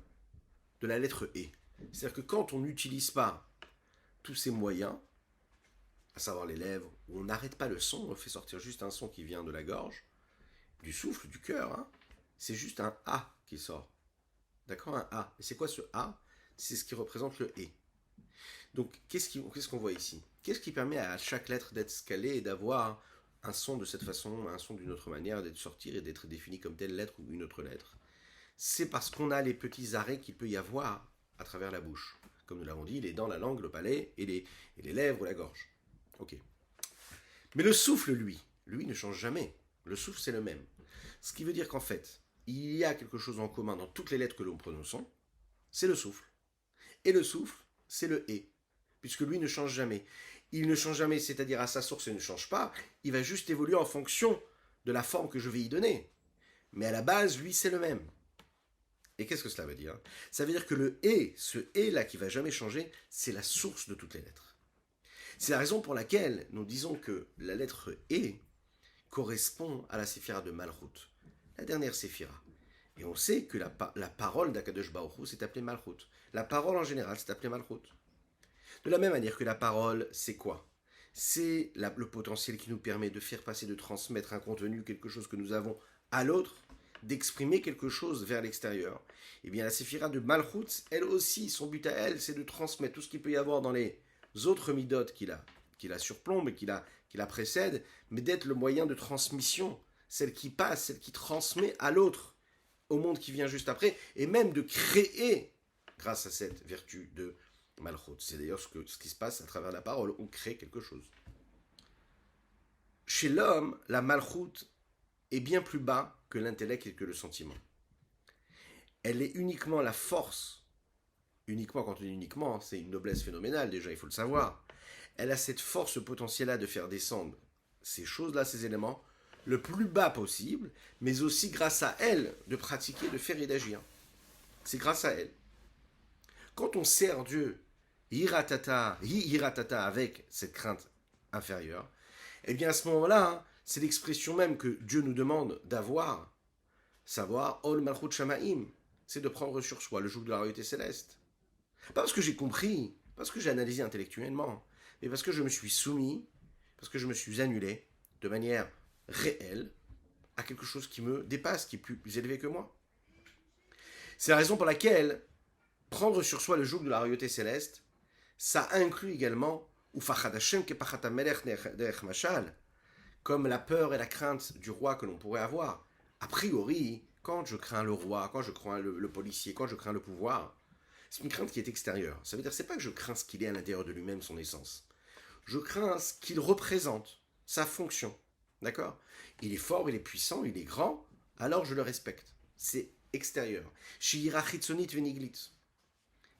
de la lettre E. C'est-à-dire que quand on n'utilise pas tous ces moyens, à savoir les lèvres, où on n'arrête pas le son, on fait sortir juste un son qui vient de la gorge, du souffle, du cœur, hein, c'est juste un A qui sort. D'accord? Un A. Et c'est quoi ce A? C'est ce qui représente le E. Donc, qu'est-ce qu'on voit ici? Qu'est-ce qui permet à chaque lettre d'être scalée et d'avoir un son de cette façon, un son d'une autre manière, d'être sortir et d'être défini comme telle lettre ou une autre lettre? C'est parce qu'on a les petits arrêts qu'il peut y avoir à travers la bouche. Comme nous l'avons dit, les dents, la langue, le palais et les lèvres ou la gorge. Ok. Mais le souffle, lui ne change jamais. Le souffle, c'est le même. Ce qui veut dire qu'en fait, il y a quelque chose en commun dans toutes les lettres que nous prononçons, c'est le souffle. Et le souffle, c'est le « et », puisque lui ne change jamais. Il ne change jamais, c'est-à-dire à sa source, il ne change pas, il va juste évoluer en fonction de la forme que je vais y donner. Mais à la base, lui, c'est le même. Et qu'est-ce que cela veut dire? Ça veut dire que le « et », ce « et » là qui ne va jamais changer, c'est la source de toutes les lettres. C'est la raison pour laquelle nous disons que la lettre « et » correspond à la séphira de Malchut, la dernière séphira. Et on sait que la parole d'Akadosh Baruch Hu s'est appelée Malchut. La parole en général s'est appelée Malchut. De la même manière que la parole, c'est quoi? C'est le potentiel qui nous permet de faire passer, de transmettre un contenu, quelque chose que nous avons à l'autre, d'exprimer quelque chose vers l'extérieur. Eh bien la séphira de Malchut, elle aussi, son but à elle, c'est de transmettre tout ce qu'il peut y avoir dans les autres midotes qui la surplombent et qui la précèdent, mais d'être le moyen de transmission, celle qui passe, celle qui transmet à l'autre au monde qui vient juste après, et même de créer grâce à cette vertu de Malchut. C'est d'ailleurs ce qui se passe à travers la parole, on crée quelque chose. Chez l'homme, la Malchut est bien plus bas que l'intellect et que le sentiment. Elle est uniquement la force, uniquement quand on dit uniquement, c'est une noblesse phénoménale déjà, il faut le savoir. Elle a cette force potentielle-là de faire descendre ces choses-là, ces éléments, le plus bas possible, mais aussi grâce à elle de pratiquer, de faire et d'agir. C'est grâce à elle. Quand on sert Dieu, hiratata, avec cette crainte inférieure, eh bien à ce moment-là, c'est l'expression même que Dieu nous demande d'avoir, savoir Ol Malchut Shamaim, c'est de prendre sur soi le joug de la royauté céleste. Pas parce que j'ai compris, parce que j'ai analysé intellectuellement, mais parce que je me suis soumis, parce que je me suis annulé de manière réelle à quelque chose qui me dépasse, qui est plus élevé que moi. C'est la raison pour laquelle prendre sur soi le joug de la royauté céleste, ça inclut également comme la peur et la crainte du roi que l'on pourrait avoir. A priori, quand je crains le roi, quand je crains le policier, quand je crains le pouvoir, c'est une crainte qui est extérieure. Ça veut dire que c'est pas que je crains ce qu'il est à l'intérieur de lui-même, son essence. Je crains ce qu'il représente, sa fonction. D'accord? Il est fort, il est puissant, il est grand, alors je le respecte. C'est extérieur.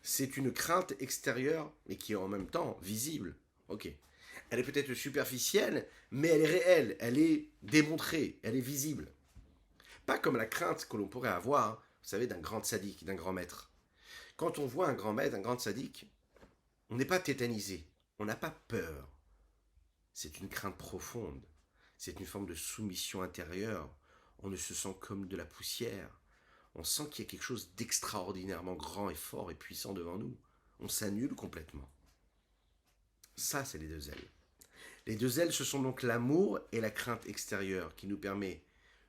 C'est une crainte extérieure, mais qui est en même temps visible. Ok. Elle est peut-être superficielle, mais elle est réelle, elle est démontrée, elle est visible. Pas comme la crainte que l'on pourrait avoir, vous savez, d'un grand sadique, d'un grand maître. Quand on voit un grand maître, un grand sadique, on n'est pas tétanisé, on n'a pas peur. C'est une crainte profonde, c'est une forme de soumission intérieure. On ne se sent comme de la poussière. On sent qu'il y a quelque chose d'extraordinairement grand et fort et puissant devant nous. On s'annule complètement. Ça, c'est les deux ailes. Les deux ailes, ce sont donc l'amour et la crainte extérieure qui nous permet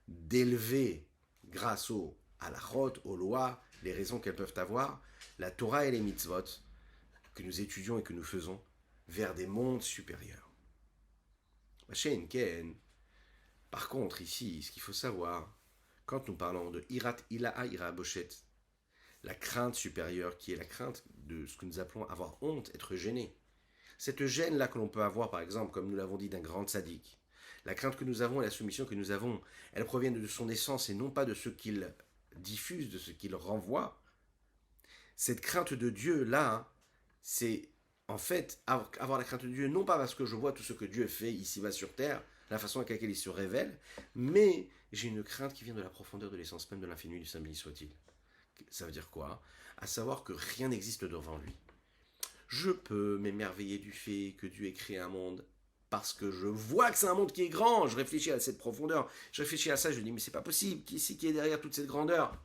d'élever, grâce aux halachot, aux lois, les raisons qu'elles peuvent avoir, la Torah et les mitzvot que nous étudions et que nous faisons vers des mondes supérieurs. Par contre, ici, ce qu'il faut savoir, quand nous parlons de Hirat Ilaha Ira Boshet, la crainte supérieure qui est la crainte de ce que nous appelons avoir honte, être gêné. Cette gêne-là que l'on peut avoir, par exemple, comme nous l'avons dit, d'un grand sadique, la crainte que nous avons et la soumission que nous avons, elle provient de son essence et non pas de ce qu'il diffuse, de ce qu'il renvoie. Cette crainte de Dieu, là, c'est en fait avoir la crainte de Dieu, non pas parce que je vois tout ce que Dieu fait ici-bas sur terre, la façon avec laquelle il se révèle, mais j'ai une crainte qui vient de la profondeur de l'essence même de l'infini du Saint béni soit-il. Ça veut dire quoi? À savoir que rien n'existe devant lui. Je peux m'émerveiller du fait que Dieu ait créé un monde parce que je vois que c'est un monde qui est grand. Je réfléchis à cette profondeur. Je réfléchis à ça, je me dis, mais c'est pas possible. Qui est derrière toute cette grandeur?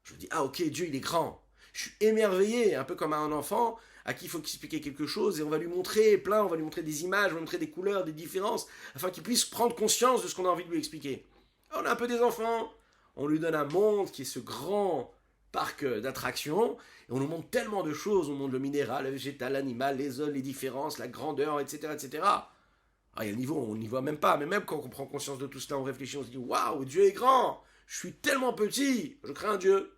Je me dis, ah ok, Dieu il est grand. Je suis émerveillé, un peu comme à un enfant à qui il faut expliquer quelque chose et on va lui montrer plein, on va lui montrer des images, on va lui montrer des couleurs, des différences, afin qu'il puisse prendre conscience de ce qu'on a envie de lui expliquer. On a un peu des enfants, on lui donne un monde qui est ce grand parc d'attractions, et on nous montre tellement de choses, on nous montre le minéral, le végétal, l'animal, les zones, les différences, la grandeur, etc. etc. Ah, il y a le niveau, on n'y voit même pas, mais même quand on prend conscience de tout cela, on réfléchit, on se dit, waouh, Dieu est grand, je suis tellement petit, je crains Dieu.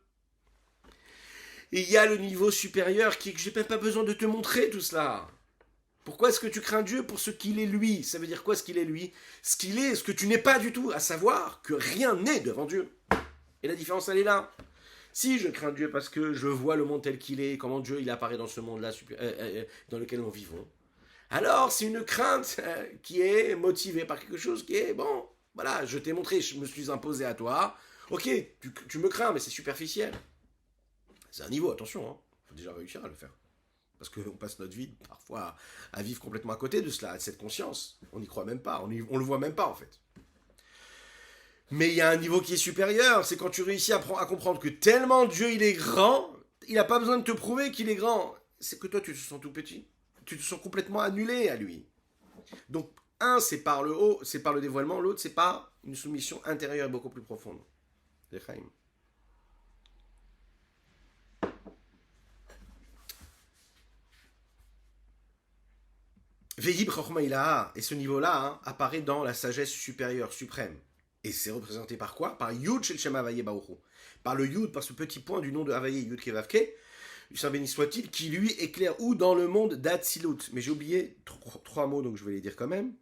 Et il y a le niveau supérieur qui est que j'ai même pas besoin de te montrer tout cela. Pourquoi est-ce que tu crains Dieu? Pour ce qu'il est lui. Ça veut dire quoi ce qu'il est lui? Ce qu'il est, ce que tu n'es pas du tout, à savoir que rien n'est devant Dieu. Et la différence, elle est là. Si je crains Dieu parce que je vois le monde tel qu'il est, comment Dieu il apparaît dans ce monde-là dans lequel nous vivons, alors c'est une crainte qui est motivée par quelque chose qui est, bon, voilà, je t'ai montré, je me suis imposé à toi, ok, tu me crains, mais c'est superficiel. C'est un niveau, attention, il faut déjà réussir à le faire. Parce qu'on passe notre vie parfois à vivre complètement à côté de cela, de cette conscience. On n'y croit même pas, on le voit même pas en fait. Mais il y a un niveau qui est supérieur, c'est quand tu réussis à comprendre que tellement Dieu il est grand, il n'a pas besoin de te prouver qu'il est grand. C'est que toi tu te sens tout petit, tu te sens complètement annulé à lui. Donc un c'est par le haut, c'est par le dévoilement, l'autre c'est par une soumission intérieure beaucoup plus profonde. L'Echaim. Vehib Chochma Ilaha, et ce niveau-là apparaît dans la sagesse supérieure, suprême. Et c'est représenté par quoi? Par Yud Shel Shem Havaye Baruch Hu. Par le Yud, par ce petit point du nom de Havaye Yud Kevavke, Saint béni soit-il, qui lui éclaire où? Dans le monde d'Atsilut. Mais j'ai oublié trois mots, donc je vais les dire quand même.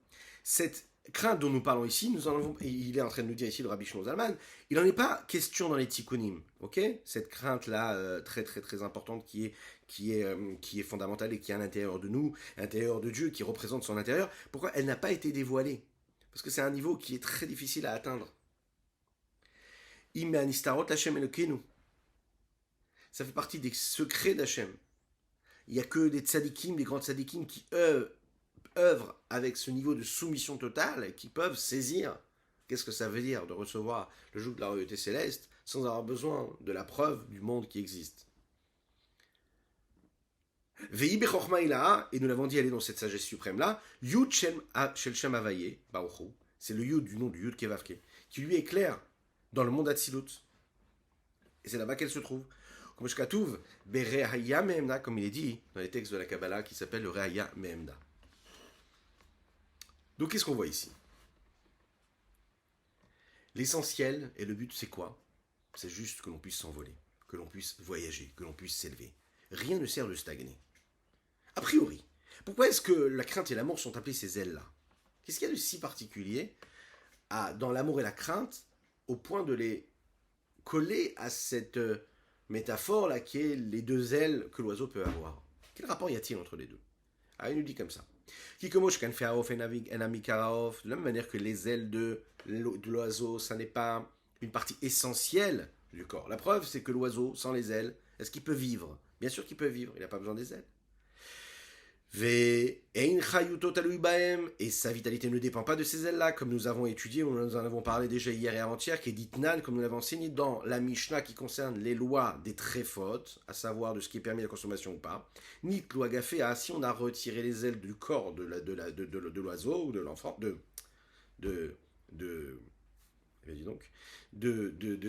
Cette crainte dont nous parlons ici, il est en train de nous dire ici le Rabbi Shlomo Zalman, il n'en est pas question dans les tikkunim, ok? Cette crainte-là, très très très importante, qui est fondamentale et qui est à l'intérieur de nous, à l'intérieur de Dieu, qui représente son intérieur, pourquoi elle n'a pas été dévoilée? Parce que c'est un niveau qui est très difficile à atteindre. Ime anistarot Hashem Elokeinu. Ça fait partie des secrets d'Hachem. Il n'y a que des tzadikim, des grands tzadikim qui œuvrent avec ce niveau de soumission totale et qui peuvent saisir qu'est-ce que ça veut dire de recevoir le joug de la royauté céleste sans avoir besoin de la preuve du monde qui existe. Vei bechorma ilaha, et nous l'avons dit, elle est dans cette sagesse suprême-là, Yud Shel Shem Havaye, Baruch Hu, c'est le Yud du nom du Yud Kevavke, qui lui éclaire dans le monde Atsilut. Et c'est là-bas qu'elle se trouve. Comme Shkatuv, Bereaya Mehemda, comme il est dit dans les textes de la Kabbalah, qui s'appelle le Reaya Mehemda. Donc qu'est-ce qu'on voit ici? L'essentiel et le but, c'est quoi? C'est juste que l'on puisse s'envoler, que l'on puisse voyager, que l'on puisse s'élever. Rien ne sert de stagner. A priori, pourquoi est-ce que la crainte et l'amour sont appelés ces ailes-là? Qu'est-ce qu'il y a de si particulier dans l'amour et la crainte au point de les coller à cette métaphore-là qui est les deux ailes que l'oiseau peut avoir? Quel rapport y a-t-il entre les deux? Ah, il nous dit comme ça. De la même manière que les ailes de l'oiseau, ça n'est pas une partie essentielle du corps. La preuve, c'est que l'oiseau, sans les ailes, est-ce qu'il peut vivre? Bien sûr qu'il peut vivre, il n'a pas besoin des ailes. Et sa vitalité ne dépend pas de ces ailes-là, comme nous avons étudié, nous en avons parlé déjà hier et avant-hier, qui est dit Nan, comme nous l'avons enseigné dans la Mishnah qui concerne les lois des tréphot, à savoir de ce qui est permis la consommation ou pas. Ni loi gaféa, si on a retiré les ailes du corps de l'oiseau ou de l'enfant, de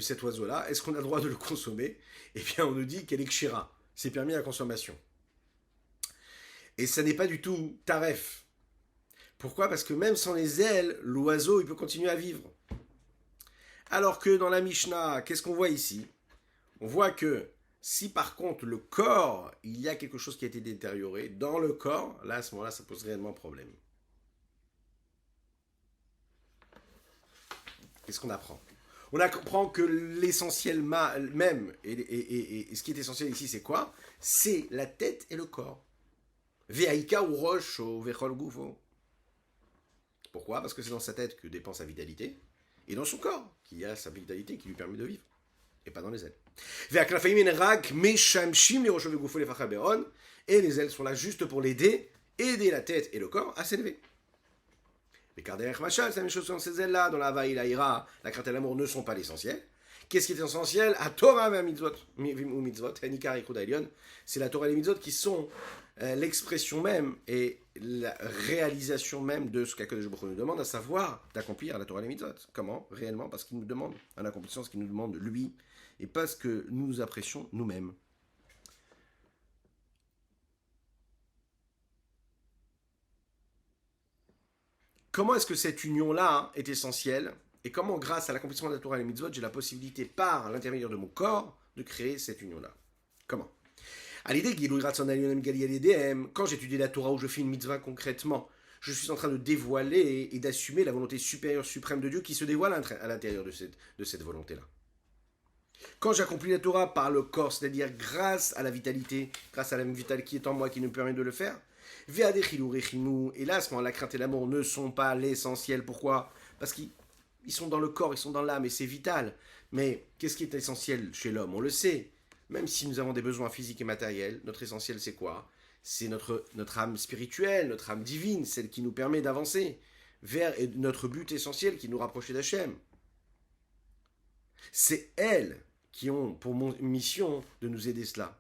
cet oiseau-là, est-ce qu'on a le droit de le consommer? Eh bien, on nous dit qu'elle est kshira, c'est permis la consommation. Et ça n'est pas du tout taref. Pourquoi? Parce que même sans les ailes, l'oiseau, il peut continuer à vivre. Alors que dans la Mishnah, qu'est-ce qu'on voit ici? On voit que si par contre le corps, il y a quelque chose qui a été détérioré, dans le corps, là à ce moment-là, ça pose réellement problème. Qu'est-ce qu'on apprend? On apprend que l'essentiel même, et ce qui est essentiel ici, c'est quoi? C'est la tête et le corps. Ve'aika ou roche ou vechol gufo. Pourquoi? Parce que c'est dans sa tête que dépend sa vitalité, et dans son corps, qu'il y a sa vitalité qui lui permet de vivre, et pas dans les ailes. Et les ailes sont là juste pour aider la tête et le corps à s'élever. Mais car derrière Machal, c'est la même chose dans ces ailes-là, dans la Havaï, la Ira, la crainte et l'amour ne sont pas l'essentiel. Qu'est-ce qui est essentiel? À Torah et mitzvot, ou mitzvot, c'est la Torah et les mitzvot qui sont l'expression même et la réalisation même de ce qu'Akadosh Baruch Hu nous demande, à savoir d'accomplir la Torah et les mitzvot. Comment? Réellement, parce qu'il nous demande un accomplissement, ce qu'il nous demande lui, et pas ce que nous apprécions nous-mêmes. Comment est-ce que cette union-là est essentielle? Et comment, grâce à l'accomplissement de la Torah et les mitzvot, j'ai la possibilité, par l'intermédiaire de mon corps, de créer cette union-là? Comment? À l'idée quand j'étudie la Torah ou je fais une mitzvah concrètement, je suis en train de dévoiler et d'assumer la volonté supérieure suprême de Dieu qui se dévoile à l'intérieur de cette volonté-là. Quand j'accomplis la Torah par le corps, c'est-à-dire grâce à la vitalité, grâce à la vitale qui est en moi qui nous permet de le faire, et là, à ce moment, la crainte et l'amour ne sont pas l'essentiel. Pourquoi? Parce qu'ils sont dans le corps, ils sont dans l'âme et c'est vital. Mais qu'est-ce qui est essentiel chez l'homme? On le sait. Même si nous avons des besoins physiques et matériels, notre essentiel c'est quoi? C'est notre âme spirituelle, notre âme divine, celle qui nous permet d'avancer vers notre but essentiel qui nous rapproche d'Hachem. C'est elles qui ont pour mission de nous aider cela.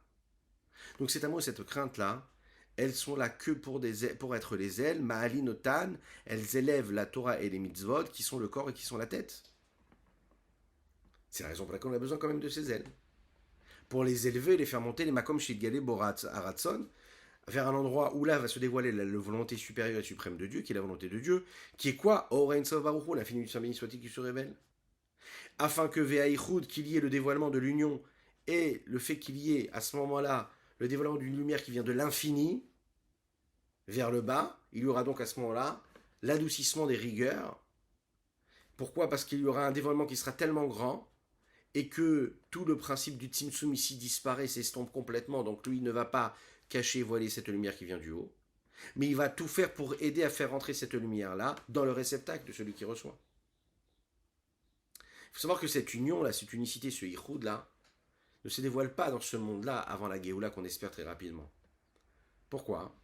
Donc cet amour et cette crainte-là, elles sont là que pour être les ailes, Ma'ali Notan, elles élèvent la Torah et les mitzvot qui sont le corps et qui sont la tête. C'est la raison pour laquelle on a besoin quand même de ces ailes. Pour les élever et les faire monter, les makom shidgale borat aratson, vers un endroit où là va se dévoiler la volonté supérieure et suprême de Dieu, qui est la volonté de Dieu, qui est quoi? Orein Sof Baruch Hu, l'infini du Saint béni soit-il qui se révèle. Afin que Ve'aïchoud, qu'il y ait le dévoilement de l'union, et le fait qu'il y ait à ce moment-là le dévoilement d'une lumière qui vient de l'infini vers le bas, il y aura donc à ce moment-là l'adoucissement des rigueurs. Pourquoi? Parce qu'il y aura un dévoilement qui sera tellement grand et que tout le principe du Tzimtzum ici disparaît, s'estompe complètement, donc lui il ne va pas cacher et voiler cette lumière qui vient du haut, mais il va tout faire pour aider à faire rentrer cette lumière-là dans le réceptacle de celui qui reçoit. Il faut savoir que cette union-là, cette unicité, ce Ichoud-là, ne se dévoile pas dans ce monde-là avant la Géoula qu'on espère très rapidement. Pourquoi?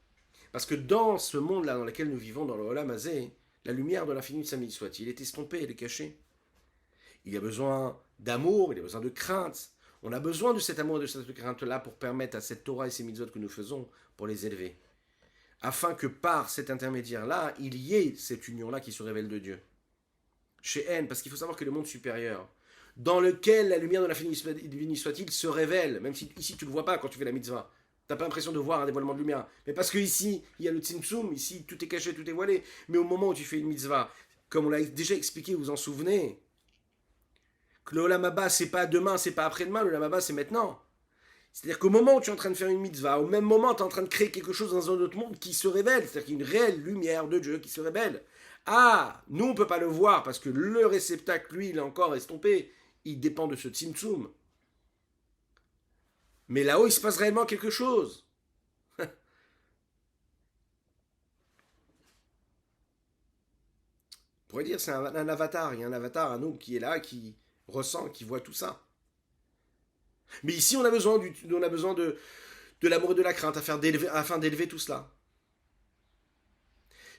Parce que dans ce monde-là dans lequel nous vivons, dans le Olam Hazé, la lumière de l'infini de Saint soit-il est estompée, elle est cachée. Il y a besoin d'amour, il y a besoin de crainte. On a besoin de cet amour et de cette crainte-là pour permettre à cette Torah et ces mitzvot que nous faisons, pour les élever. Afin que par cet intermédiaire-là, il y ait cette union-là qui se révèle de Dieu. Chez N, parce qu'il faut savoir que le monde supérieur, dans lequel la lumière de l'infini soit-il se révèle, même si ici tu ne le vois pas quand tu fais la mitzvah, tu n'as pas l'impression de voir un dévoilement de lumière, mais parce que ici, il y a le tzimtzum, ici tout est caché, tout est voilé, mais au moment où tu fais une mitzvah, comme on l'a déjà expliqué, vous vous en souvenez, que le Olam Haba, c'est pas demain, c'est pas après-demain, le Olam Haba, c'est maintenant. C'est-à-dire qu'au moment où tu es en train de faire une mitzvah, au même moment, tu es en train de créer quelque chose dans un autre monde qui se révèle, c'est-à-dire qu'il y a une réelle lumière de Dieu qui se révèle. Ah, nous, on ne peut pas le voir parce que le réceptacle, lui, il est encore estompé. Il dépend de ce tzimtzum. Mais là-haut, il se passe réellement quelque chose. On pourrait dire c'est un avatar. Il y a un avatar, un homme qui est là, qui ressent, qui voit tout ça. Mais ici, on a besoin, de l'amour et de la crainte afin d'élever tout cela.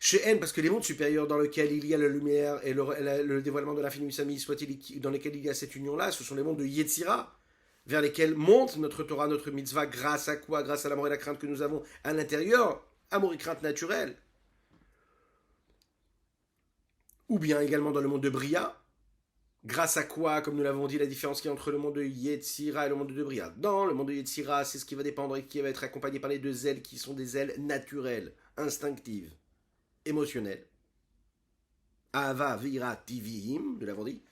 Chez N, parce que les mondes supérieurs dans lesquels il y a la lumière et le dévoilement de l'infini Sami, soit-il dans lesquels il y a cette union-là, ce sont les mondes de Yetzira, vers lesquels monte notre Torah, notre mitzvah, grâce à quoi? Grâce à l'amour et la crainte que nous avons à l'intérieur, amour et crainte naturelle. Ou bien également dans le monde de Bria, grâce à quoi, comme nous l'avons dit, la différence qu'il y a entre le monde de Yetzira et le monde de Bria. Dans le monde de Yetzira, c'est ce qui va dépendre et qui va être accompagné par les deux ailes qui sont des ailes naturelles, instinctives, émotionnelles. Ava, Vira, Tivihim, nous l'avons dit.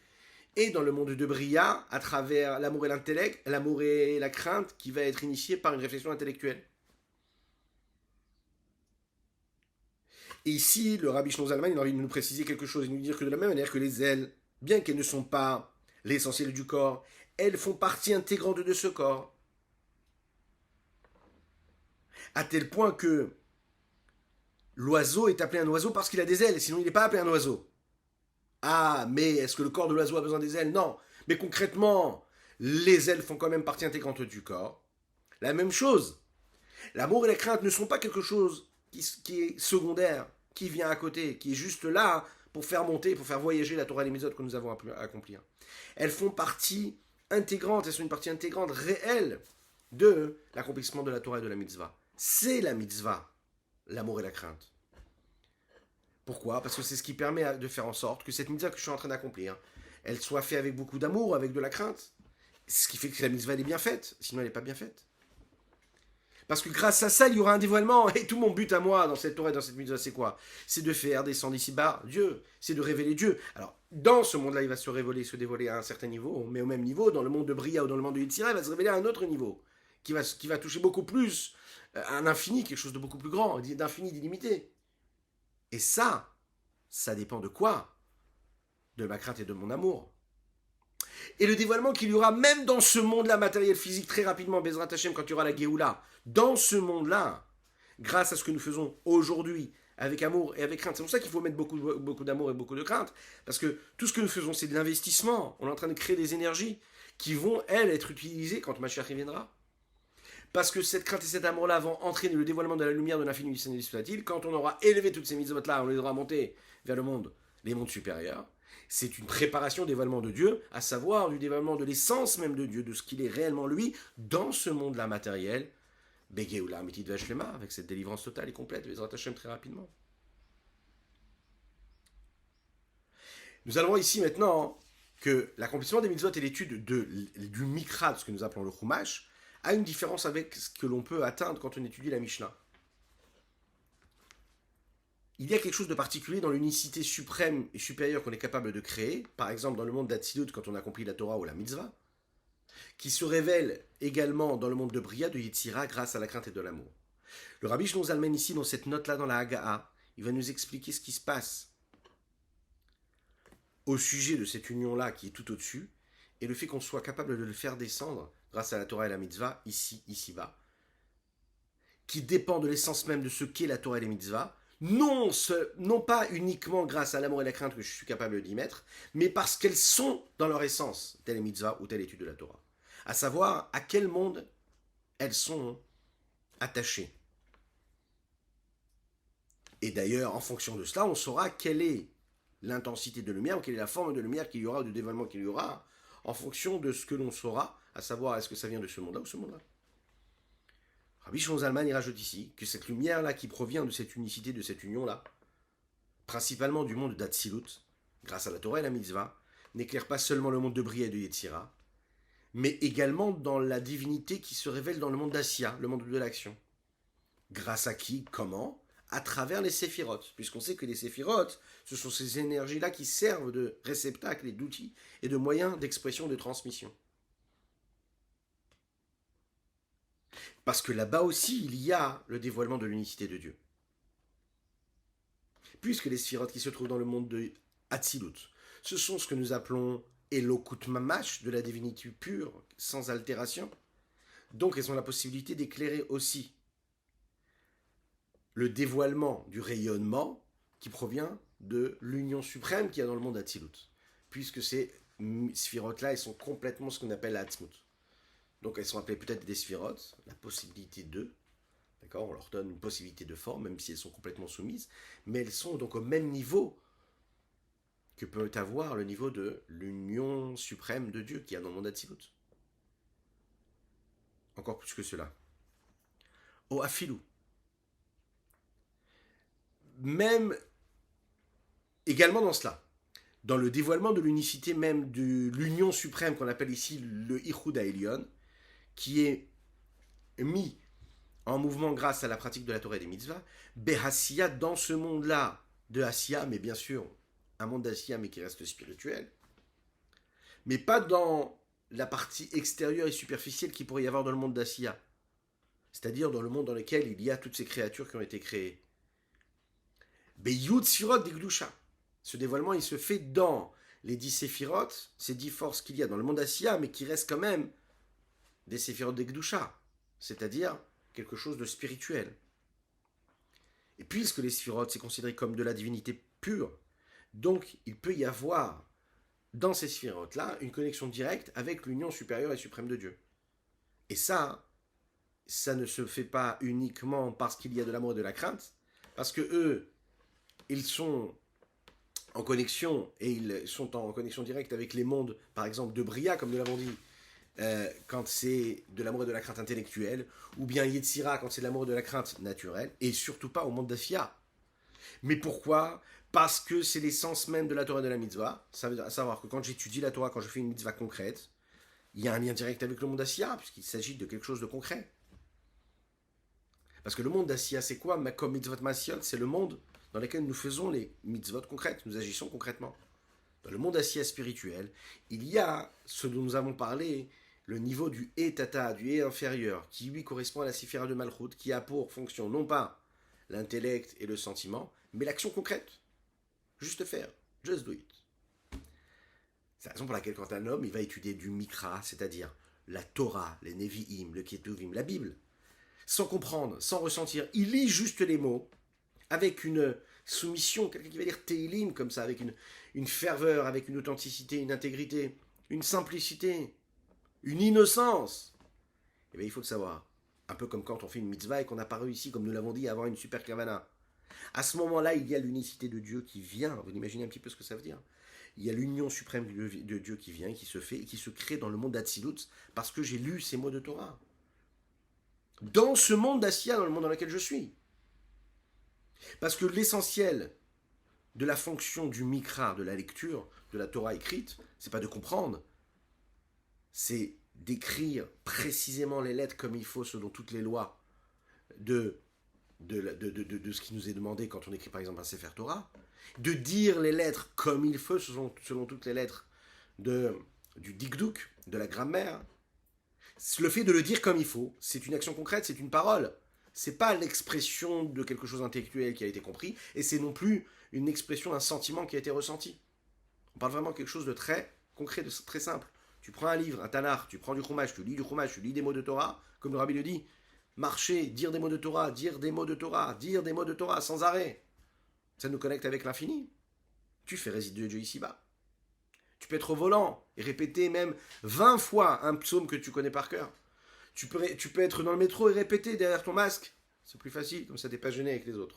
Et dans le monde de Bria, à travers l'amour et l'intellect, l'amour et la crainte qui va être initié par une réflexion intellectuelle. Et ici, le Rabbi Shlomo Zalman, il a envie de nous préciser quelque chose, il nous dire que de la même manière que les ailes, bien qu'elles ne sont pas l'essentiel du corps, elles font partie intégrante de ce corps. À tel point que l'oiseau est appelé un oiseau parce qu'il a des ailes, sinon il n'est pas appelé un oiseau. Ah, mais est-ce que le corps de l'oiseau a besoin des ailes? Non. Mais concrètement, les ailes font quand même partie intégrante du corps. La même chose. L'amour et la crainte ne sont pas quelque chose qui est secondaire, qui vient à côté, qui est juste là pour faire monter, pour faire voyager la Torah et les méthodes que nous avons à accomplir. Elles font partie intégrante, elles sont une partie intégrante réelle de l'accomplissement de la Torah et de la mitzvah. C'est la mitzvah, l'amour et la crainte. Pourquoi? Parce que c'est ce qui permet de faire en sorte que cette mitzvah que je suis en train d'accomplir, elle soit faite avec beaucoup d'amour, avec de la crainte. Ce qui fait que la mitzvah elle est bien faite, sinon elle n'est pas bien faite. Parce que grâce à ça, il y aura un dévoilement. Et tout mon but à moi dans cette Torah et dans cette mitzvah, c'est quoi? C'est de faire descendre ici-bas Dieu. C'est de révéler Dieu. Alors, dans ce monde-là, il va se révéler, se dévoiler à un certain niveau, mais au même niveau, dans le monde de Bria ou dans le monde de Yetzira, il va se révéler à un autre niveau, qui va toucher beaucoup plus, un infini, quelque chose de beaucoup plus grand, d'infini, d'illimité. Et ça dépend de quoi? De ma crainte et de mon amour. Et le dévoilement qu'il y aura même dans ce monde-là, matériel, physique, très rapidement, Bezrat Hashem, quand il y aura la Géoula, dans ce monde-là, grâce à ce que nous faisons aujourd'hui, avec amour et avec crainte. C'est pour ça qu'il faut mettre beaucoup d'amour et beaucoup de crainte, parce que tout ce que nous faisons, c'est de l'investissement. On est en train de créer des énergies qui vont, elles, être utilisées quand Mashiach viendra. Parce que cette crainte et cet amour-là vont entraîner le dévoilement de la lumière de l'infini soit-il. Quand on aura élevé toutes ces mitzvot-là, on les aura montées vers le monde, les mondes supérieurs. C'est une préparation au dévoilement de Dieu, à savoir du dévoilement de l'essence même de Dieu, de ce qu'il est réellement lui, dans ce monde-là matériel. Begeoula Amitit Vashlema, avec cette délivrance totale et complète, Bezrat Hashem très rapidement. Nous allons voir ici maintenant que l'accomplissement des mitzvot et l'étude du Mikra, ce que nous appelons le Chumash, a une différence avec ce que l'on peut atteindre quand on étudie la Mishnah. il y a quelque chose de particulier dans l'unicité suprême et supérieure qu'on est capable de créer, par exemple dans le monde d'Atsilut quand on accomplit la Torah ou la Mitzvah, qui se révèle également dans le monde de Bria, de Yetzira, grâce à la crainte et de l'amour. Le Rabbi Shlomo Zalman ici, dans cette note-là, dans la Haggaha, il va nous expliquer ce qui se passe au sujet de cette union-là qui est tout au-dessus, et le fait qu'on soit capable de le faire descendre grâce à la Torah et la Mitzvah, ici-bas, qui dépend de l'essence même de ce qu'est la Torah et les Mitzvahs, non pas uniquement grâce à l'amour et la crainte que je suis capable d'y mettre, mais parce qu'elles sont dans leur essence, telle Mitzvah ou telle étude de la Torah. À savoir à quel monde elles sont attachées. Et d'ailleurs, en fonction de cela, on saura quelle est l'intensité de lumière, ou quelle est la forme de lumière qu'il y aura, ou de dévoilement qu'il y aura, en fonction de ce que l'on saura, à savoir est-ce que ça vient de ce monde-là ou ce monde-là. Rabbi Shlomo Zalman il rajoute ici que cette lumière-là qui provient de cette unicité, de cette union-là, principalement du monde d'Atsilut, grâce à la Torah et la Mitzvah, n'éclaire pas seulement le monde de Bria et de Yetzira, mais également dans la divinité qui se révèle dans le monde d'Assia, le monde de l'action. Grâce à qui? Comment? À travers les séphirotes, puisqu'on sait que les séphirotes, ce sont ces énergies-là qui servent de réceptacles et d'outils et de moyens d'expression, de transmission. Parce que là-bas aussi, il y a le dévoilement de l'unicité de Dieu. Puisque les séphirotes qui se trouvent dans le monde de Hatzilut, ce sont ce que nous appelons Elokut Mamash, de la divinité pure, sans altération. Donc elles ont la possibilité d'éclairer aussi le dévoilement du rayonnement qui provient de l'union suprême qu'il y a dans le monde d'Hatzilut. Puisque ces sphirotes-là, elles sont complètement ce qu'on appelle l'Atzmut. Donc elles sont appelées peut-être des sphirotes, la possibilité d'eux. D'accord, on leur donne une possibilité de forme, même si elles sont complètement soumises. Mais elles sont donc au même niveau que peut avoir le niveau de l'union suprême de Dieu qu'il y a dans le monde d'Hatzilut. Encore plus que cela. Au Afilou. Même également dans cela, dans le dévoilement de l'unicité même de l'union suprême qu'on appelle ici le Ichud Haelion, qui est mis en mouvement grâce à la pratique de la Torah et des mitzvahs, Behassia, dans ce monde-là de Assia, mais bien sûr un monde d'Assia mais qui reste spirituel, mais pas dans la partie extérieure et superficielle qu'il pourrait y avoir dans le monde d'Assia, c'est-à-dire dans le monde dans lequel il y a toutes ces créatures qui ont été créées. Beyud Sfirot Degdusha. Ce dévoilement, il se fait dans les 10 séphirotes, ces 10 forces qu'il y a dans le monde d'Assia, mais qui restent quand même des séphirotes Degdusha, c'est-à-dire quelque chose de spirituel. Et puisque les séphirotes, c'est considéré comme de la divinité pure, donc il peut y avoir dans ces séphirotes-là une connexion directe avec l'union supérieure et suprême de Dieu. Et ça ne se fait pas uniquement parce qu'il y a de l'amour et de la crainte, parce que eux, ils sont en connexion, et ils sont en connexion directe avec les mondes, par exemple, de Bria, comme nous l'avons dit, quand c'est de l'amour et de la crainte intellectuelle, ou bien Yetzira, quand c'est de l'amour et de la crainte naturelle, et surtout pas au monde d'Afia. Mais pourquoi? Parce que c'est l'essence même de la Torah et de la mitzvah. Ça veut dire, à savoir que quand j'étudie la Torah, quand je fais une mitzvah concrète, il y a un lien direct avec le monde d'Assia, puisqu'il s'agit de quelque chose de concret. Parce que le monde d'Assia, c'est quoi? Comme mitzvot masiot, c'est le monde dans lequel nous faisons les mitzvot concrètes, nous agissons concrètement. Dans le monde d'Assia spirituel, il y a ce dont nous avons parlé, le niveau du Tata, du inférieur, qui lui correspond à la Séphira de Malchut, qui a pour fonction non pas l'intellect et le sentiment, mais l'action concrète. Juste faire, just do it. C'est la raison pour laquelle quand un homme il va étudier du Mikra, c'est-à-dire la Torah, les Nevi'im, le Ketuvim, la Bible, sans comprendre, sans ressentir, il lit juste les mots, avec une soumission, quelqu'un qui va dire Teilim comme ça, avec une ferveur, avec une authenticité, une intégrité, une simplicité, une innocence. Et bien il faut le savoir. Un peu comme quand on fait une mitzvah et qu'on n'a pas réussi, comme nous l'avons dit, à avoir une super kavana. À ce moment-là, il y a l'unicité de Dieu qui vient. Vous imaginez un petit peu ce que ça veut dire? Il y a l'union suprême de Dieu qui vient, qui se fait et qui se crée dans le monde d'Atsilut parce que j'ai lu ces mots de Torah. Dans ce monde d'Assia, dans le monde dans lequel je suis. Parce que l'essentiel de la fonction du Mikra, de la lecture, de la Torah écrite, c'est pas de comprendre, c'est d'écrire précisément les lettres comme il faut selon toutes les lois de de ce qui nous est demandé quand on écrit par exemple un Sefer Torah, de dire les lettres comme il faut, selon toutes les lettres du dikduk, de la grammaire. Le fait de le dire comme il faut, c'est une action concrète, c'est une parole. C'est pas l'expression de quelque chose d'intellectuel qui a été compris, et c'est non plus une expression d'un sentiment qui a été ressenti. On parle vraiment de quelque chose de très concret, de très simple. Tu prends un livre, un Tanakh, tu prends du Chumash, tu lis du Chumash, tu lis des mots de Torah, comme le Rabbi le dit. Marcher, dire des mots de Torah, dire des mots de Torah, dire des mots de Torah sans arrêt. Ça nous connecte avec l'infini. Tu fais résider Dieu ici-bas. Tu peux être au volant et répéter même 20 fois un psaume que tu connais par cœur. Tu peux être dans le métro et répéter derrière ton masque. C'est plus facile, comme ça t'es pas gêné avec les autres.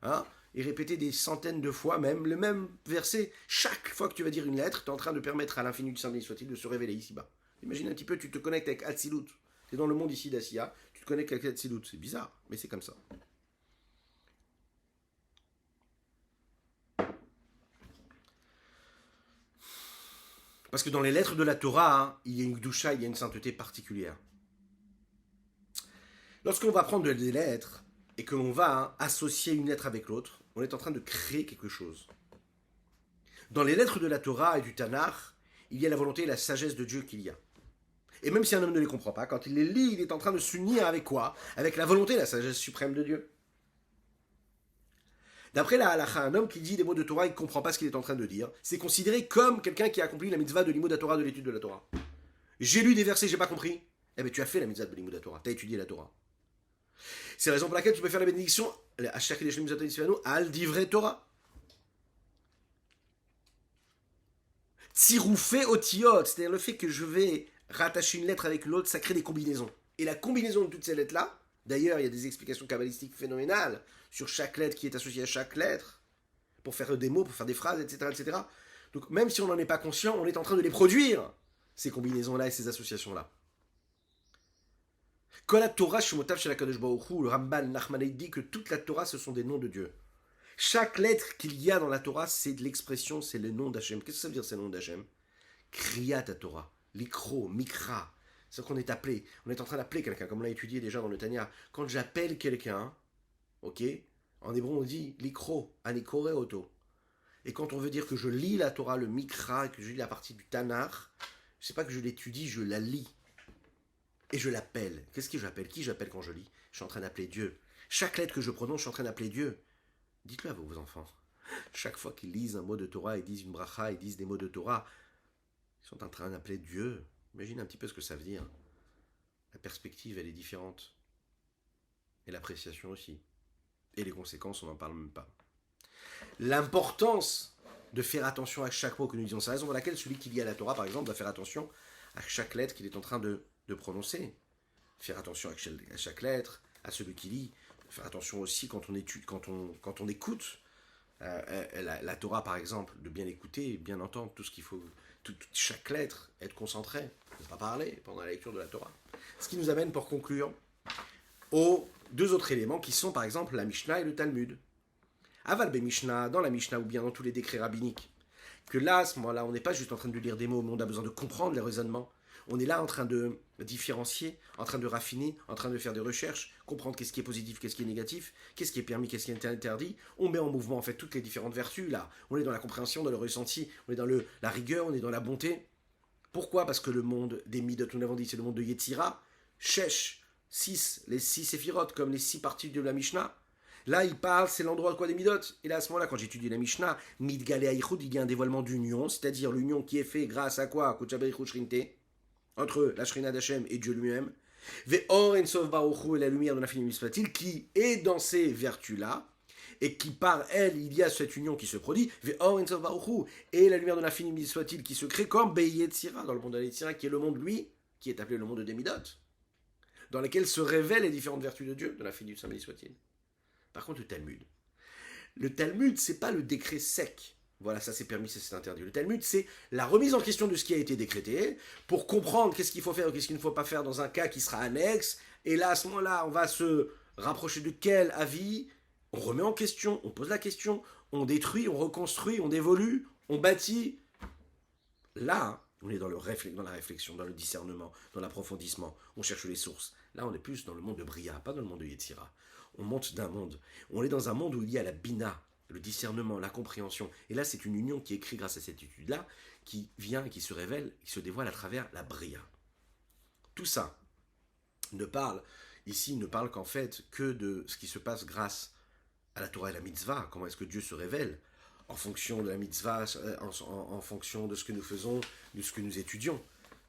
Hein, et répéter des centaines de fois même le même verset. Chaque fois que tu vas dire une lettre, tu es en train de permettre à l'infini du Saint béni soit-il de se révéler ici-bas. Imagine un petit peu, tu te connectes avec Hatzilut. Tu es dans le monde ici d'Assia, tu te connectes avec Hatzilut. C'est bizarre, mais c'est comme ça. Parce que dans les lettres de la Torah, hein, il y a une gdusha, il y a une sainteté particulière. Lorsqu'on va prendre des lettres et que l'on va associer une lettre avec l'autre, on est en train de créer quelque chose. Dans les lettres de la Torah et du Tanakh, il y a la volonté et la sagesse de Dieu qu'il y a. Et même si un homme ne les comprend pas, quand il les lit, il est en train de s'unir avec quoi? Avec la volonté et la sagesse suprême de Dieu. D'après la halakha, un homme qui dit des mots de Torah, il ne comprend pas ce qu'il est en train de dire. C'est considéré comme quelqu'un qui a accompli la mitzvah de l'imoud Torah, de l'étude de la Torah. J'ai lu des versets, j'ai pas compris. Eh bien, tu as fait la mitzvah de l'imoud Torah, tu as étudié la Torah. C'est la raison pour laquelle tu peux faire la bénédiction à chaque al divrei Torah. Tsiroufé otiot, c'est-à-dire le fait que je vais rattacher une lettre avec l'autre, ça crée des combinaisons. Et la combinaison de toutes ces lettres-là, d'ailleurs, il y a des explications kabbalistiques phénoménales sur chaque lettre qui est associée à chaque lettre, pour faire des mots, pour faire des phrases, etc., etc. Donc même si on n'en est pas conscient, on est en train de les produire, ces combinaisons-là et ces associations-là. Quand la Torah, le Ramban Nachmanaï dit que toute la Torah, ce sont des noms de Dieu. Chaque lettre qu'il y a dans la Torah, c'est de l'expression, c'est le nom d'Hachem. Qu'est-ce que ça veut dire, c'est le nom d'Hachem? Kriyat Torah, Likro, Mikra. C'est ce qu'on est appelé. On est en train d'appeler quelqu'un, comme on l'a étudié déjà dans le Tanya. Quand j'appelle quelqu'un, ok, en hébreu on dit Likro, Anikore Oto. Et quand on veut dire que je lis la Torah, le Mikra, et que je lis la partie du Tanakh, c'est pas que je l'étudie, je la lis. Et je l'appelle. Qu'est-ce que j'appelle? Qui j'appelle quand je lis? Je suis en train d'appeler Dieu. Chaque lettre que je prononce, je suis en train d'appeler Dieu. Dites-le à vos enfants. Chaque fois qu'ils lisent un mot de Torah, ils disent une bracha, ils disent des mots de Torah, ils sont en train d'appeler Dieu. Imagine un petit peu ce que ça veut dire. La perspective, elle est différente. Et l'appréciation aussi. Et les conséquences, on n'en parle même pas. L'importance de faire attention à chaque mot que nous disons. C'est la raison pour laquelle celui qui lit à la Torah, par exemple, doit faire attention à chaque lettre qu'il est en train de prononcer. Faire attention à chaque lettre, à celui qui lit. Faire attention aussi quand on étudie, quand on écoute la Torah, par exemple, de bien écouter, bien entendre tout ce qu'il faut, chaque lettre, être concentré, ne pas parler pendant la lecture de la Torah. Ce qui nous amène, pour conclure, aux deux autres éléments qui sont, par exemple, la Mishnah et le Talmud. Aval be Mishnah, dans la Mishnah ou bien dans tous les décrets rabbiniques, que là, à ce moment-là, on n'est pas juste en train de lire des mots, mais on a besoin de comprendre les raisonnements. On est là en train de différencier, en train de raffiner, en train de faire des recherches, comprendre qu'est-ce qui est positif, qu'est-ce qui est négatif, qu'est-ce qui est permis, qu'est-ce qui est interdit. On met en mouvement en fait toutes les différentes vertus là. On est dans la compréhension, dans le ressenti, on est dans la rigueur, on est dans la bonté. Pourquoi? Parce que le monde des Midot, nous l'avons dit, c'est le monde de Yetzira, Shesh, 6, les 6 séphirotes, comme les 6 parties de la Mishnah. Là, il parle, c'est l'endroit de quoi des Midot. Et là, à ce moment-là, quand j'étudie la Mishnah, Midgale Aichud, il y a un dévoilement d'union, c'est-à-dire l'union qui est faite grâce à quoi? Kutchaberichut Shrinte, entre la Shrina d'Hachem et Dieu lui-même. Ve'or Ensof Baruchu, et la lumière de l'infini Mispatil, qui est dans ces vertus-là, et qui par elle, il y a cette union qui se produit. Ve'or Ensof Baruchu, et la lumière de l'infini Mispatil qui se crée comme Beyetzira, dans le monde de Yetzira, qui est le monde, lui, qui est appelé le monde de Midot, dans lequel se révèlent les différentes vertus de Dieu, de l'infini du Saint béni soit-il. Par contre, le Talmud. Le Talmud, c'est pas le décret sec. Voilà, ça c'est permis, ça c'est interdit. Le Talmud, c'est la remise en question de ce qui a été décrété pour comprendre qu'est-ce qu'il faut faire ou qu'est-ce qu'il ne faut pas faire dans un cas qui sera annexe. Et là, à ce moment-là, on va se rapprocher de quel avis? On remet en question, on pose la question, on détruit, on reconstruit, on évolue, on bâtit. Là, on est dans la réflexion, dans le discernement, dans l'approfondissement. On cherche les sources. Là, on est plus dans le monde de Bria, pas dans le monde de Yetzira. On monte d'un monde. On est dans un monde où il y a la bina, le discernement, la compréhension. Et là, c'est une union qui est créée grâce à cette étude-là, qui vient et qui se révèle, qui se dévoile à travers la bria. Tout ça ne parle qu'en fait que de ce qui se passe grâce à la Torah et la mitzvah. Comment est-ce que Dieu se révèle en fonction de la mitzvah, en fonction de ce que nous faisons, de ce que nous étudions.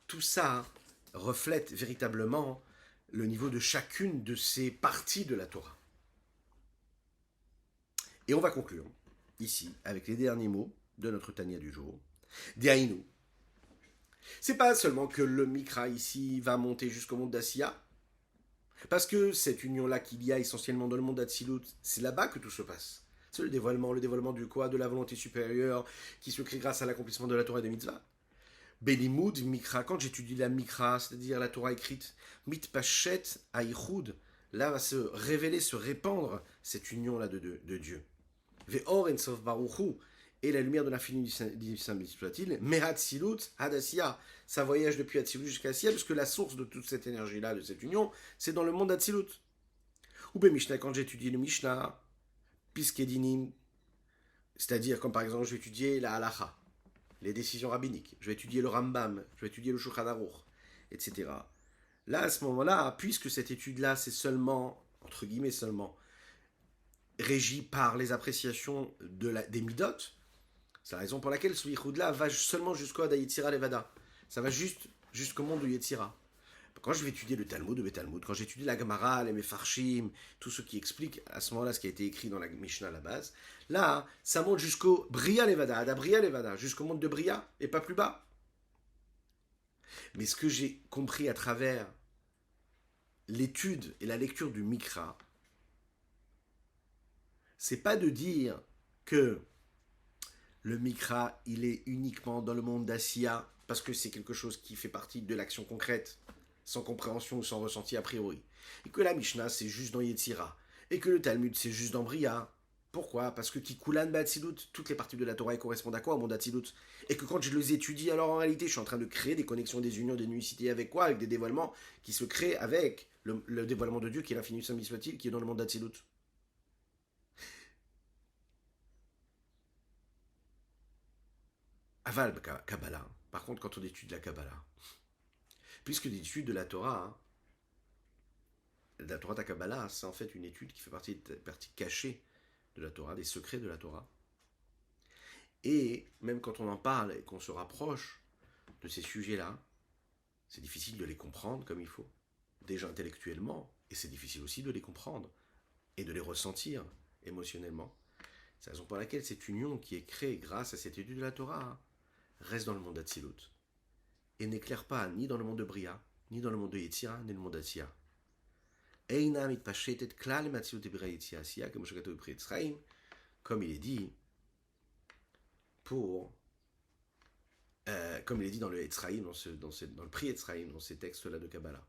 Tout ça reflète véritablement le niveau de chacune de ces parties de la Torah. Et on va conclure ici avec les derniers mots de notre Tania du jour. Diaïnou. C'est pas seulement que le Mikra ici va monter jusqu'au monde d'Asiya, parce que cette union-là qu'il y a essentiellement dans le monde d'Atsilut, c'est là-bas que tout se passe. C'est le dévoilement du quoi, de la volonté supérieure qui se crée grâce à l'accomplissement de la Torah et des mitzvahs. Belimud, Mikra, quand j'étudie la Mikra, c'est-à-dire la Torah écrite, Mitpachet, Aïchoud, là va se révéler, se répandre cette union-là de Dieu. Ve'or en sof baruchu, et la lumière de l'infini du Saint soit-il, Mehat Silut, Hadassia, ça voyage depuis Atsilut jusqu'à Asiya, parce que la source de toute cette énergie-là, de cette union, c'est dans le monde d'Atsilut. Ou ben Mishnah, quand j'étudie le Mishnah, Piskedinim, c'est-à-dire comme par exemple je vais étudier la halacha, les décisions rabbiniques, je vais étudier le Rambam, je vais étudier le Shulchan Aruch, etc. Là, à ce moment-là, puisque cette étude-là, c'est seulement, entre guillemets seulement, régie par les appréciations des midot, c'est la raison pour laquelle ce yichud-là va seulement jusqu'au Yetzira Levada. Ça va juste jusqu'au monde de Yetzira. Quand je vais étudier le Talmud de Talmud, quand j'étudie la Gemara, les Mefarshim, tout ce qui explique à ce moment-là ce qui a été écrit dans la Mishnah à la base, là, ça monte jusqu'au Bria Levada, Ada Bria Levada, jusqu'au monde de Bria, et pas plus bas. Mais ce que j'ai compris à travers l'étude et la lecture du Mikra, c'est pas de dire que le Mikra, il est uniquement dans le monde d'Asiya, parce que c'est quelque chose qui fait partie de l'action concrète, sans compréhension ou sans ressenti a priori. Et que la Mishnah, c'est juste dans Yetzira. Et que le Talmud, c'est juste dans Bria. Pourquoi? Parce que Kikulan Ba'atzilut, toutes les parties de la Torah correspondent à quoi? Au monde d'Atzilut. Et que quand je les étudie, alors en réalité, je suis en train de créer des connexions, des unions, des nuicités avec quoi? Avec des dévoilements qui se créent avec le dévoilement de Dieu, qui est l'infini saint soit-il, qui est dans le monde d'Atzilut. Aval Kabbalah. Par contre, quand on étudie la Kabbalah, puisque l'étude de la Torah ta Kabbalah, c'est en fait une étude qui fait partie cachée de la Torah, des secrets de la Torah. Et même quand on en parle et qu'on se rapproche de ces sujets-là, c'est difficile de les comprendre comme il faut. Déjà intellectuellement, et c'est difficile aussi de les comprendre et de les ressentir émotionnellement. C'est la raison pour laquelle cette union qui est créée grâce à cette étude de la Torah reste dans le monde d'Atsilut et n'éclaire pas ni dans le monde de Bria, ni dans le monde de Yetzira, ni dans le monde d'Asiya. Comme il est dit comme il est dit dans le Etzraïm, dans le prix Etzraïm, dans ces textes-là de Kabbalah,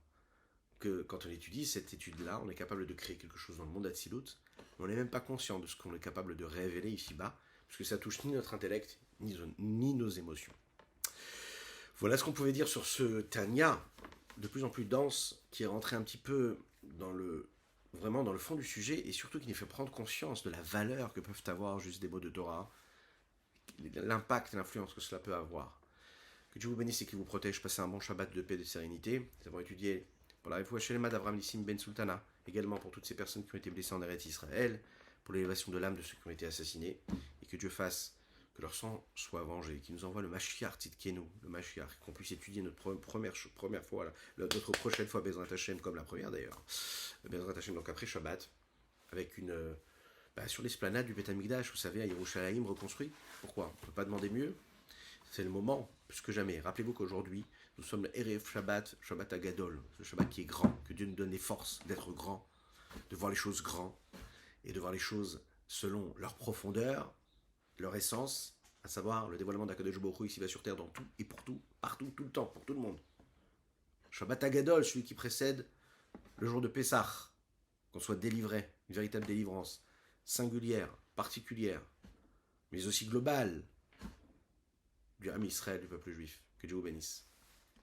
que quand on étudie cette étude-là, on est capable de créer quelque chose dans le monde d'Atsilut, mais on n'est même pas conscient de ce qu'on est capable de révéler ici-bas, parce que ça touche ni notre intellect, ni nos émotions. Voilà ce qu'on pouvait dire sur ce Tanya, de plus en plus dense, qui est rentré un petit peu vraiment dans le fond du sujet, et surtout qui nous fait prendre conscience de la valeur que peuvent avoir juste des mots de Torah, l'impact et l'influence que cela peut avoir. Que Dieu vous bénisse et qu'il vous protège. Passez un bon Shabbat de paix et de sérénité. Nous avons étudié pour la Refoua Shelema d'Avram Nissim Ben Sultana, également pour toutes ces personnes qui ont été blessées en Eretz Israël, pour l'élévation de l'âme de ceux qui ont été assassinés, et que Dieu fasse que leur sang soit vengé, qu'il nous envoie le Mashiach Tzidkenu, le Mashiach, qu'on puisse étudier notre première fois, notre prochaine fois Bezrat Hashem, comme la première d'ailleurs, Bezrat Hashem, donc après Shabbat, avec sur l'esplanade du Beth Amikdash, vous savez, à Yerushalayim reconstruit. Pourquoi? On ne peut pas demander mieux. C'est le moment, plus que jamais. Rappelez-vous qu'aujourd'hui, nous sommes le Erev Shabbat, Shabbat Agadol, le Shabbat qui est grand, que Dieu nous donne les forces d'être grand, de voir les choses grands, et de voir les choses selon leur profondeur, leur essence, à savoir le dévoilement d'Akadosh Baruch Hu ici-bas sur terre, dans tout et pour tout, partout, tout le temps, pour tout le monde. Shabbat Agadol, celui qui précède le jour de Pessah, qu'on soit délivré, une véritable délivrance, singulière, particulière, mais aussi globale, du Ham Israël, du peuple juif. Que Dieu vous bénisse.